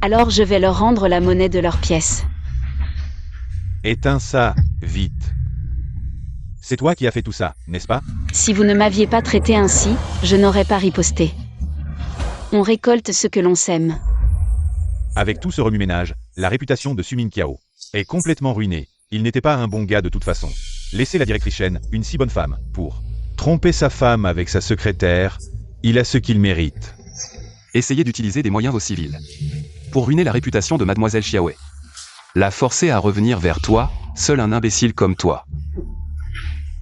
Alors je vais leur rendre la monnaie de leurs pièces. Éteins ça, vite. C'est toi qui as fait tout ça, n'est-ce pas? Si vous ne m'aviez pas traité ainsi, je n'aurais pas riposté. On récolte ce que l'on sème. Avec tout ce remue-ménage, la réputation de Sumin Kiao est complètement ruinée. Il n'était pas un bon gars de toute façon. Laissez la directrice Shen, une si bonne femme, pour tromper sa femme avec sa secrétaire, il a ce qu'il mérite. Essayez d'utiliser des moyens aussi vils. Pour ruiner la réputation de Mademoiselle Xiaowei. La forcer à revenir vers toi, seul un imbécile comme toi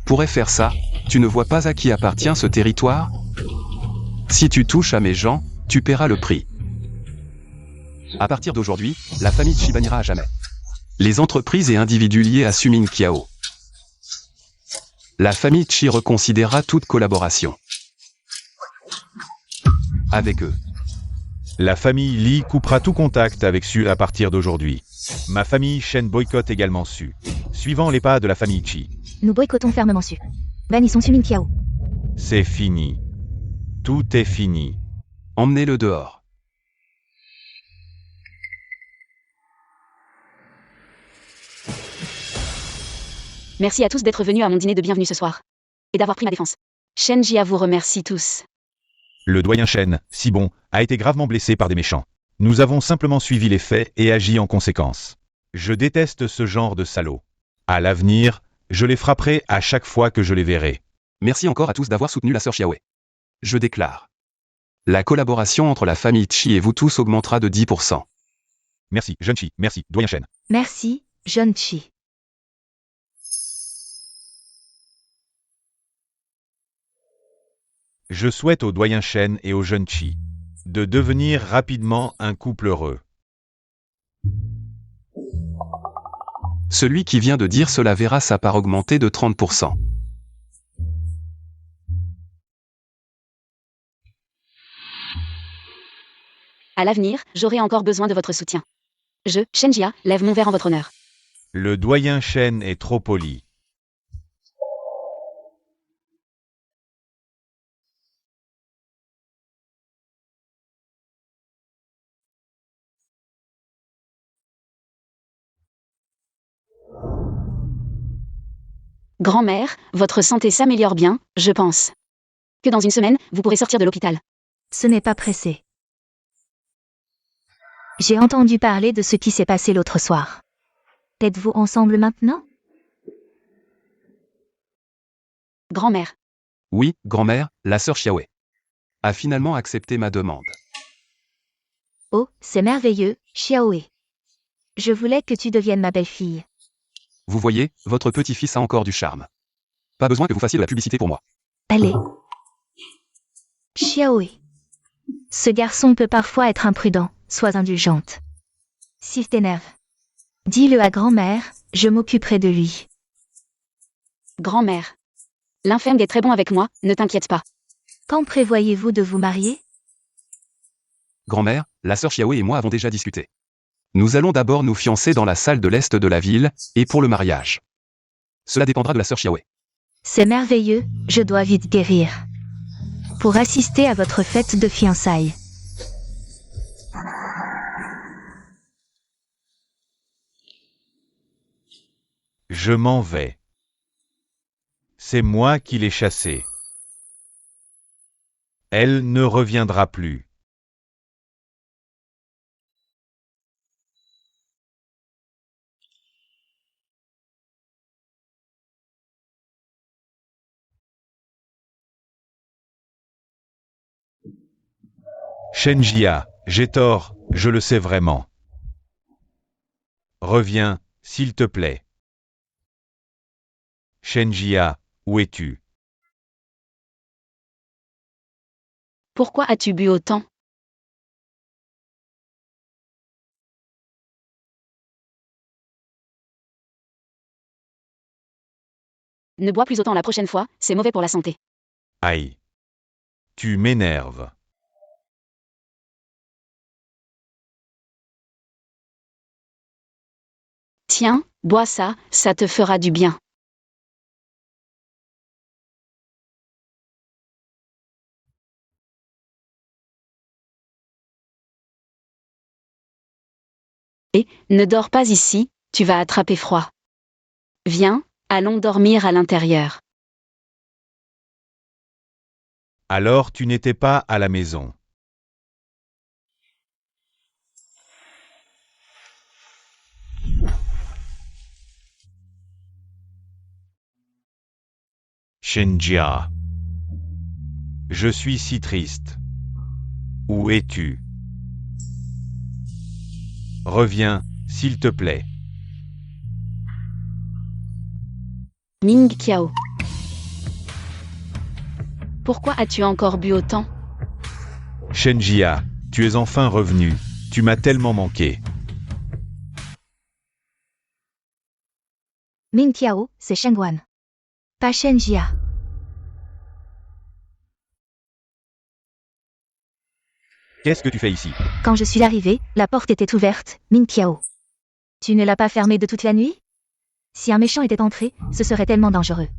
pourrait faire ça. Tu ne vois pas à qui appartient ce territoire? Si tu touches à mes gens, tu paieras le prix. À partir d'aujourd'hui, la famille Chi bannira à jamais les entreprises et individus liés à Sumin Kiao. La famille Chi reconsidérera toute collaboration avec eux. La famille Li coupera tout contact avec Su à partir d'aujourd'hui. Ma famille Shen boycotte également Su, suivant les pas de la famille Chi. Nous boycottons fermement Su. Bannissons Sumin Kiao. C'est fini. Tout est fini. Emmenez-le dehors. Merci à tous d'être venus à mon dîner de bienvenue ce soir. Et d'avoir pris ma défense. Shenjia vous remercie tous. Le doyen Shen, si bon, a été gravement blessé par des méchants. Nous avons simplement suivi les faits et agi en conséquence. Je déteste ce genre de salauds. À l'avenir, je les frapperai à chaque fois que je les verrai. Merci encore à tous d'avoir soutenu la sœur Xiaowei. Je déclare. La collaboration entre la famille Chi et vous tous augmentera de 10%. Merci, jeune Chi, merci, doyen Shen. Merci, jeune Chi. Je souhaite au doyen Shen et au jeune Chi de devenir rapidement un couple heureux. Celui qui vient de dire cela verra sa part augmenter de 30%. À l'avenir, j'aurai encore besoin de votre soutien. Je, Shenjia, lève mon verre en votre honneur. Le doyen Shen est trop poli. Grand-mère, votre santé s'améliore bien, je pense. Que dans une semaine, vous pourrez sortir de l'hôpital. Ce n'est pas pressé. J'ai entendu parler de ce qui s'est passé l'autre soir. Êtes-vous ensemble maintenant? Grand-mère. Oui, grand-mère, la sœur Xiaowei a finalement accepté ma demande. Oh, c'est merveilleux, Xiaowei. Je voulais que tu deviennes ma belle-fille. Vous voyez, votre petit-fils a encore du charme. Pas besoin que vous fassiez de la publicité pour moi. Allez. Xiaowei. Ce garçon peut parfois être imprudent, sois indulgente. S'il t'énerve. Dis-le à grand-mère, je m'occuperai de lui. Grand-mère. L'infirme est très bon avec moi, ne t'inquiète pas. Quand prévoyez-vous de vous marier? Grand-mère, la sœur Xiaowei et moi avons déjà discuté. Nous allons d'abord nous fiancer dans la salle de l'est de la ville, et pour le mariage. Cela dépendra de la sœur Xiaowei. C'est merveilleux, je dois vite guérir. Pour assister à votre fête de fiançailles. Je m'en vais. C'est moi qui l'ai chassée. Elle ne reviendra plus. Shenjia, j'ai tort, je le sais vraiment. Reviens, s'il te plaît. Shenjia, où es-tu? Pourquoi as-tu bu autant? Ne bois plus autant la prochaine fois, c'est mauvais pour la santé. Aïe. Tu m'énerves. Tiens, bois ça, ça te fera du bien. Et, ne dors pas ici, tu vas attraper froid. Viens, allons dormir à l'intérieur. Alors tu n'étais pas à la maison. Shenjia. Je suis si triste. Où es-tu? Reviens, s'il te plaît. Ming Qiao. Pourquoi as-tu encore bu autant? Shenjia, tu es enfin revenu. Tu m'as tellement manqué. Ming Qiao, c'est Shengguan. Pas Shenjia. Qu'est-ce que tu fais ici? Quand je suis arrivée, la porte était ouverte, Ming Qiao. Tu ne l'as pas fermée de toute la nuit? Si un méchant était entré, ce serait tellement dangereux.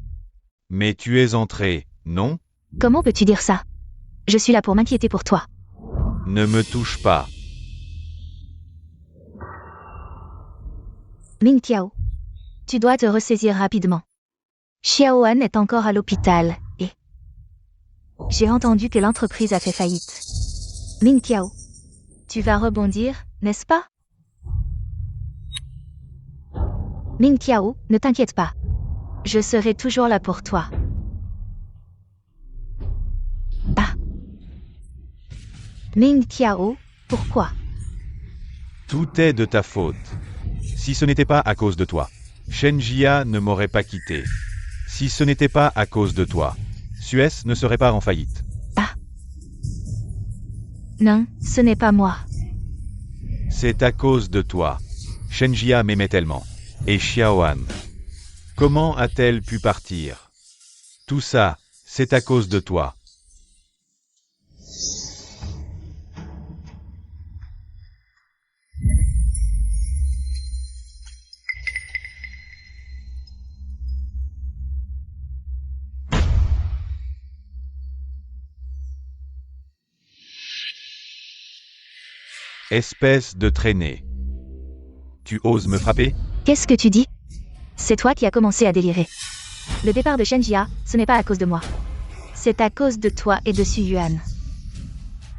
Mais tu es entré, non? Comment peux-tu dire ça? Je suis là pour m'inquiéter pour toi. Ne me touche pas. Ming Qiao. Tu dois te ressaisir rapidement. Xiaoan est encore à l'hôpital, et... J'ai entendu que l'entreprise a fait faillite. Ming Qiao. Tu vas rebondir, n'est-ce pas? Ming Qiao, ne t'inquiète pas. Je serai toujours là pour toi. Ah. Ming Qiao, pourquoi? Tout est de ta faute. Si ce n'était pas à cause de toi, Shenjia ne m'aurait pas quitté. Si ce n'était pas à cause de toi, Suez ne serait pas en faillite. Ah. Non, ce n'est pas moi. C'est à cause de toi. Shenjia m'aimait tellement. Et Xiaoan. Comment a-t-elle pu partir? Tout ça, c'est à cause de toi. Espèce de traînée. Tu oses me frapper? Qu'est-ce que tu dis? C'est toi qui as commencé à délirer. Le départ de Shenjia, ce n'est pas à cause de moi. C'est à cause de toi et de Su Yuan.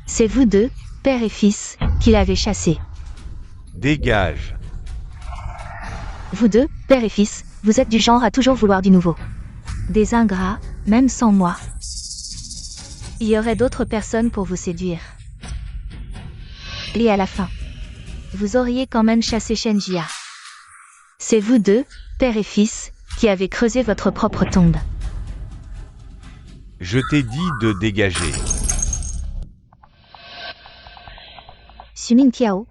C'est vous deux, père et fils, qui l'avez chassé. Dégage. Vous deux, père et fils, vous êtes du genre à toujours vouloir du nouveau. Des ingrats, même sans moi. Il y aurait d'autres personnes pour vous séduire. Et à la fin, vous auriez quand même chassé Shenjia. C'est vous deux, père et fils, qui avez creusé votre propre tombe. Je t'ai dit de dégager. Su Ming Qiao,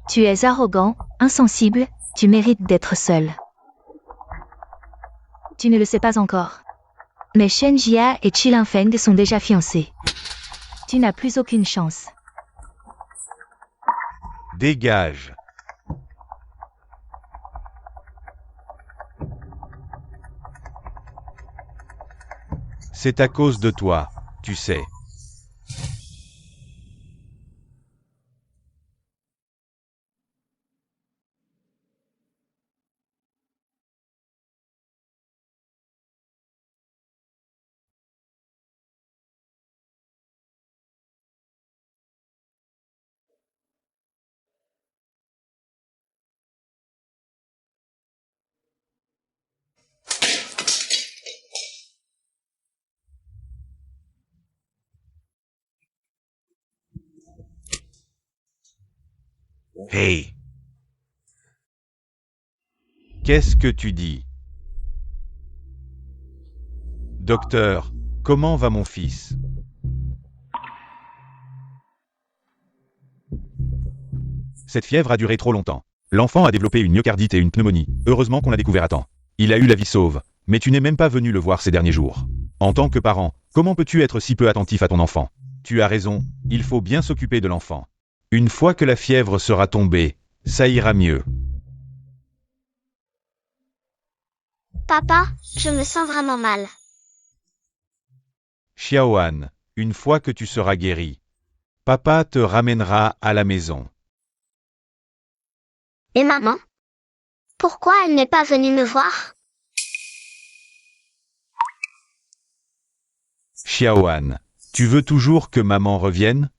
tu es arrogant, insensible, tu mérites d'être seul. Tu ne le sais pas encore. Mais Shenjia et Qilin Feng sont déjà fiancés. Tu n'as plus aucune chance. Dégage. C'est à cause de toi, tu sais. Hey, Qu'est-ce que tu dis? Docteur, comment va mon fils? Cette fièvre a duré trop longtemps. L'enfant a développé une myocardite et une pneumonie. Heureusement qu'on l'a découvert à temps. Il a eu la vie sauve, mais tu n'es même pas venu le voir ces derniers jours. En tant que parent, comment peux-tu être si peu attentif à ton enfant? Tu as raison, il faut bien s'occuper de l'enfant. Une fois que la fièvre sera tombée, ça ira mieux. Papa, je me sens vraiment mal. Xiaoan, une fois que tu seras guéri, papa te ramènera à la maison. Et maman? Pourquoi elle n'est pas venue me voir? Xiaoan, tu veux toujours que maman revienne?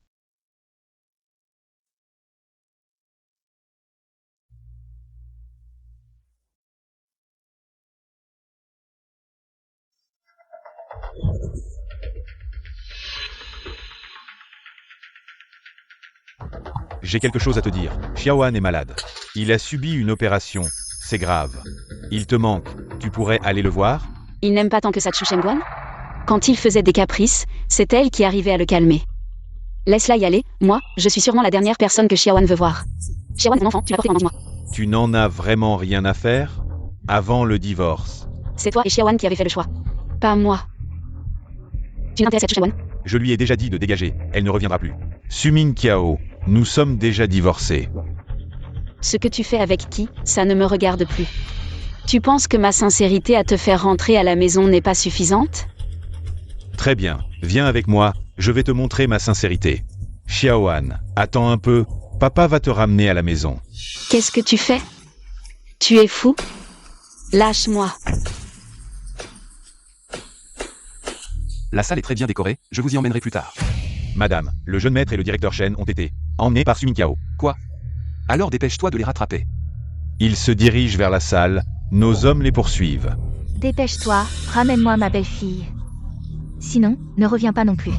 J'ai quelque chose à te dire. Xiaoan est malade. Il a subi une opération. C'est grave. Il te manque. Tu pourrais aller le voir? Il n'aime pas tant que ça Chu Shengguan? Quand il faisait des caprices, c'est elle qui arrivait à le calmer. Laisse-la y aller, moi, je suis sûrement la dernière personne que Xiaoan veut voir. Xiaoan, mon enfant, tu m'as porté pendant 11 mois. Tu n'en as vraiment rien à faire? Avant le divorce. C'est toi et Xiaoan qui avez fait le choix. Pas moi. Tu n'intéresses à Chu Shengguan? Je lui ai déjà dit de dégager. Elle ne reviendra plus. Sumin Kiao, nous sommes déjà divorcés. Ce que tu fais avec qui, ça ne me regarde plus. Tu penses que ma sincérité à te faire rentrer à la maison n'est pas suffisante? Très bien, viens avec moi, je vais te montrer ma sincérité. Xiaoan, attends un peu, papa va te ramener à la maison. Qu'est-ce que tu fais? Tu es fou? Lâche-moi. La salle est très bien décorée, je vous y emmènerai plus tard. Madame, le jeune maître et le directeur Shen ont été emmenés par Sumin Kiao. Quoi? Alors dépêche-toi de les rattraper. Ils se dirigent vers la salle, nos hommes les poursuivent. Dépêche-toi, ramène-moi ma belle-fille. Sinon, ne reviens pas non plus.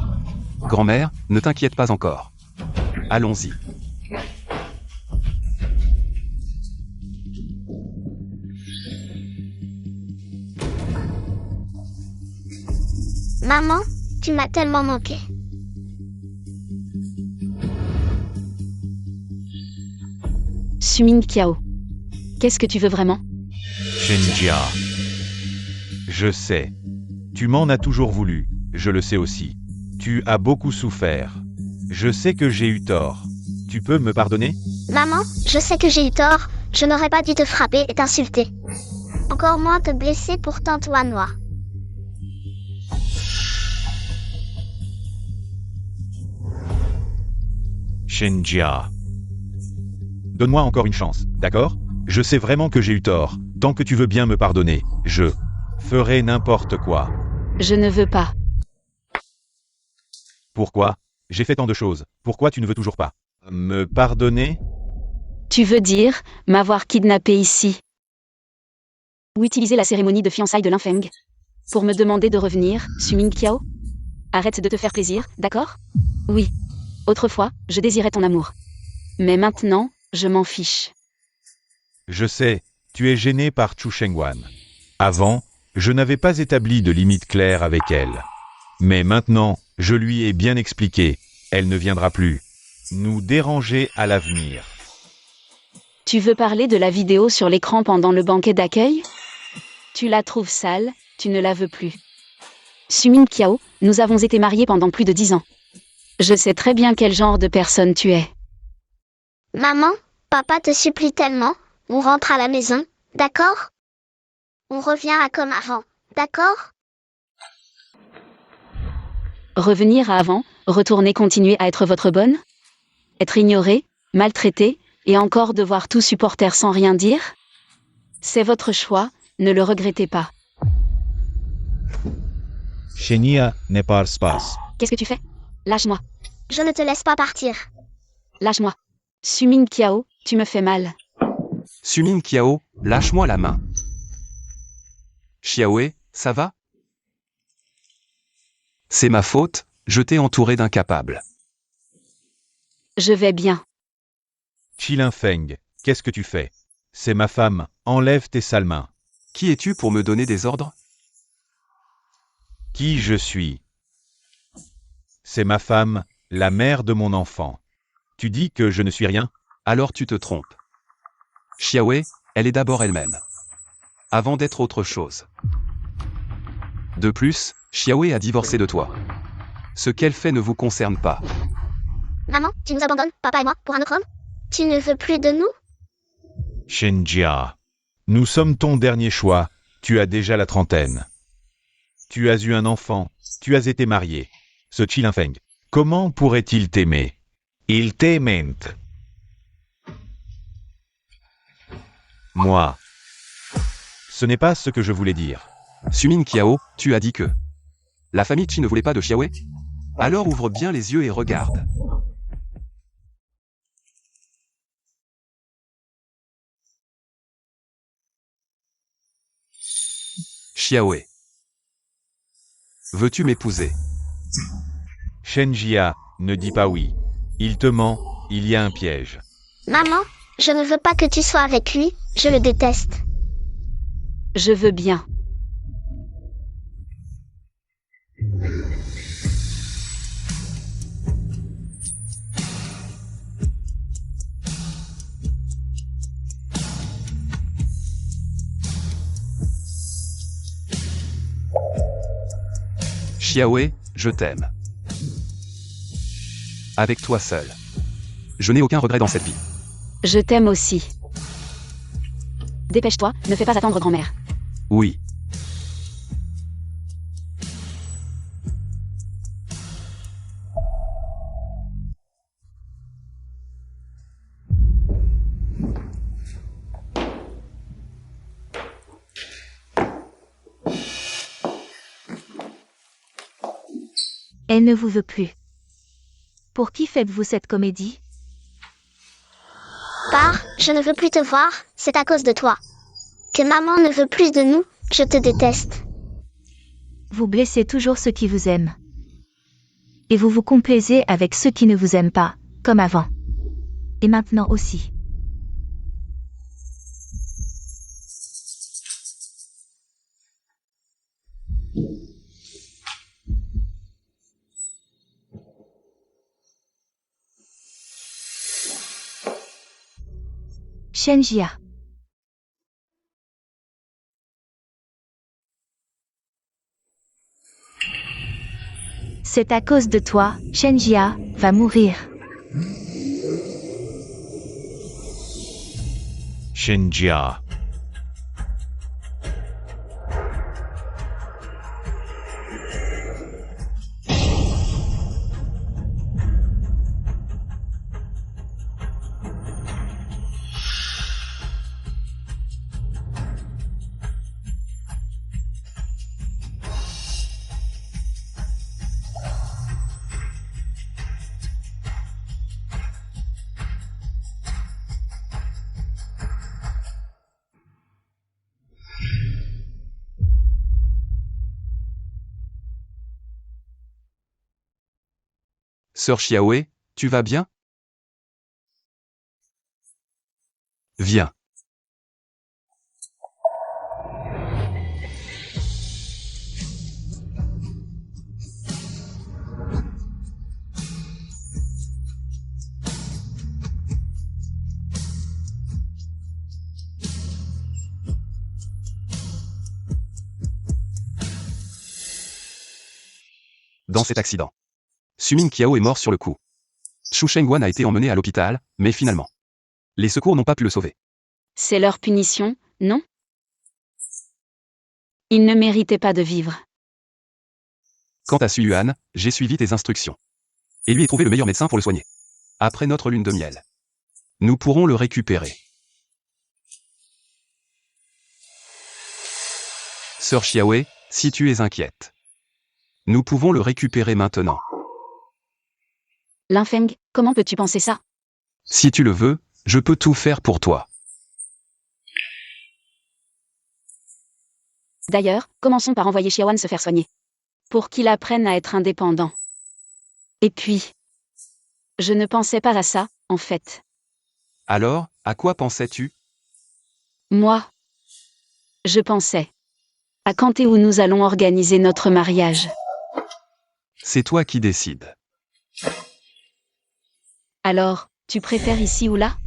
Grand-mère, ne t'inquiète pas encore. Allons-y. Maman, tu m'as tellement manqué. Sumin Kiao. Qu'est-ce que tu veux vraiment? Shenjia. Je sais. Tu m'en as toujours voulu, je le sais aussi. Tu as beaucoup souffert. Je sais que j'ai eu tort. Tu peux me pardonner? Maman, je sais que j'ai eu tort, je n'aurais pas dû te frapper et t'insulter. Encore moins te blesser pour tante Wanhua. Shenjia. Donne-moi encore une chance, d'accord? Je sais vraiment que j'ai eu tort. Tant que tu veux bien me pardonner, je ferai n'importe quoi. Je ne veux pas. Pourquoi? J'ai fait tant de choses. Pourquoi tu ne veux toujours pas me pardonner? Tu veux dire, m'avoir kidnappé ici? Ou utiliser la cérémonie de fiançailles de Linfeng? Pour me demander de revenir, Sumin Kiao? Arrête de te faire plaisir, d'accord? Oui. Autrefois, je désirais ton amour. Mais maintenant, je m'en fiche. Je sais, tu es gêné par Chu Shengguan. Avant, je n'avais pas établi de limite claire avec elle. Mais maintenant, je lui ai bien expliqué, elle ne viendra plus nous déranger à l'avenir. Tu veux parler de la vidéo sur l'écran pendant le banquet d'accueil? Tu la trouves sale, tu ne la veux plus. Sumin Kiao, nous avons été mariés pendant plus de 10 ans. Je sais très bien quel genre de personne tu es. Maman, papa te supplie tellement, on rentre à la maison, d'accord? On revient à comme avant, d'accord? Revenir à avant, retourner continuer à être votre bonne? Être ignoré, maltraité, et encore devoir tout supporter sans rien dire? C'est votre choix, ne le regrettez pas. Shenia ne parle pas. Qu'est-ce que tu fais? Lâche-moi. Je ne te laisse pas partir. Lâche-moi. Sumin Kiao, tu me fais mal. Sumin Kiao, lâche-moi la main. Xiaoe, ça va? C'est ma faute, je t'ai entouré d'incapables. Je vais bien. Qilin Feng, qu'est-ce que tu fais? C'est ma femme, enlève tes sales mains. Qui es-tu pour me donner des ordres? Qui je suis? C'est ma femme, la mère de mon enfant. Tu dis que je ne suis rien? Alors tu te trompes. Xiaowei, elle est d'abord elle-même. Avant d'être autre chose. De plus, Xiaowei a divorcé de toi. Ce qu'elle fait ne vous concerne pas. Maman, tu nous abandonnes, papa et moi, pour un autre homme? Tu ne veux plus de nous? Shenjia. Nous sommes ton dernier choix, tu as déjà la trentaine. Tu as eu un enfant, tu as été marié. Ce Qilin Feng, comment pourrait-il t'aimer? Il t'aime. Moi. Ce n'est pas ce que je voulais dire. Sumin Qiao, tu as dit que la famille Qi ne voulait pas de Xiaowei? Alors ouvre bien les yeux et regarde. Xiaowei. Veux-tu m'épouser? Shenjia, ne dis pas oui. Il te ment, il y a un piège. Maman, je ne veux pas que tu sois avec lui, je le déteste. Je veux bien. Xiaowei, je t'aime. Avec toi seul. Je n'ai aucun regret dans cette vie. Je t'aime aussi. Dépêche-toi, ne fais pas attendre grand-mère. Oui. Elle ne vous veut plus. Pour qui faites-vous cette comédie? Pars, je ne veux plus te voir, c'est à cause de toi. Que maman ne veut plus de nous, je te déteste. Vous blessez toujours ceux qui vous aiment. Et vous vous complaisez avec ceux qui ne vous aiment pas, comme avant. Et maintenant aussi. Shenjia. C'est à cause de toi, Shenjia va mourir. Shenjia. Sœur Xiaowei, tu vas bien? Viens. Dans cet accident, Sumin Qiao est mort sur le coup. Xu Shengguan a été emmené à l'hôpital, mais finalement, les secours n'ont pas pu le sauver. C'est leur punition, non? Il ne méritait pas de vivre. Quant à Su Yuan, j'ai suivi tes instructions. Et lui ai trouvé le meilleur médecin pour le soigner. Après notre lune de miel, nous pourrons le récupérer. Sœur Xiaowei, si tu es inquiète, nous pouvons le récupérer maintenant. Lin Feng, comment peux-tu penser ça? Si tu le veux, je peux tout faire pour toi. D'ailleurs, commençons par envoyer Xiaowan se faire soigner. Pour qu'il apprenne à être indépendant. Et puis... Je ne pensais pas à ça, en fait. Alors, à quoi pensais-tu? Moi. Je pensais. À quand et où nous allons organiser notre mariage. C'est toi qui décides. Alors, tu préfères ici ou là?